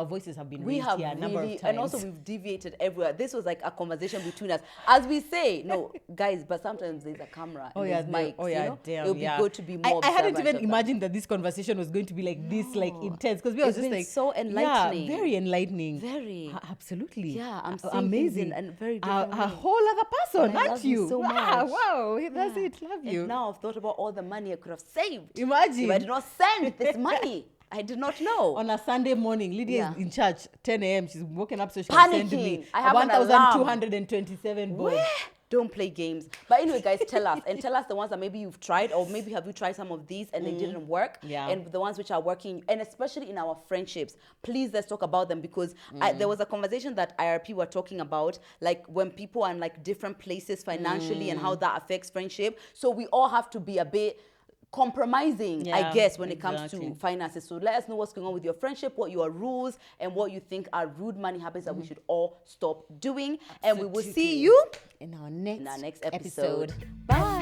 voices have been raised here a number of times. And also we've deviated everywhere. This was like a conversation between us. As we say, no, guys, but sometimes there's a camera and there's mics, damn. It would be good to be more I hadn't observant even of imagined that this conversation was going to be like this, like intense, because we were It's just been like so enlightening. Yeah, very enlightening. Very. Absolutely. Yeah, I'm seeing amazing. things in a very different a way. whole other person, And I aren't love you? you so Wow, much. wow, that's it. Love you. And now I've thought about all the money I could have saved. Imagine. If I did not send this money. I did not know. On a Sunday morning, Lydia is in church, 10 a.m. She's woken up so she Panicking. can send me I have an alarm. 1,227 bob. Don't play games. But anyway, guys, tell us. And tell us the ones that maybe you've tried, or maybe have you tried some of these and they didn't work. Yeah. And the ones which are working, and especially in our friendships. Please, let's talk about them, because there was a conversation that IRP were talking about, like when people are in like different places financially and how that affects friendship. So we all have to be a bit compromising, I guess, when it comes to finances. So let us know what's going on with your friendship, what your rules, and what you think are rude money habits that we should all stop doing. And we will see you in our next episode. episode. Bye.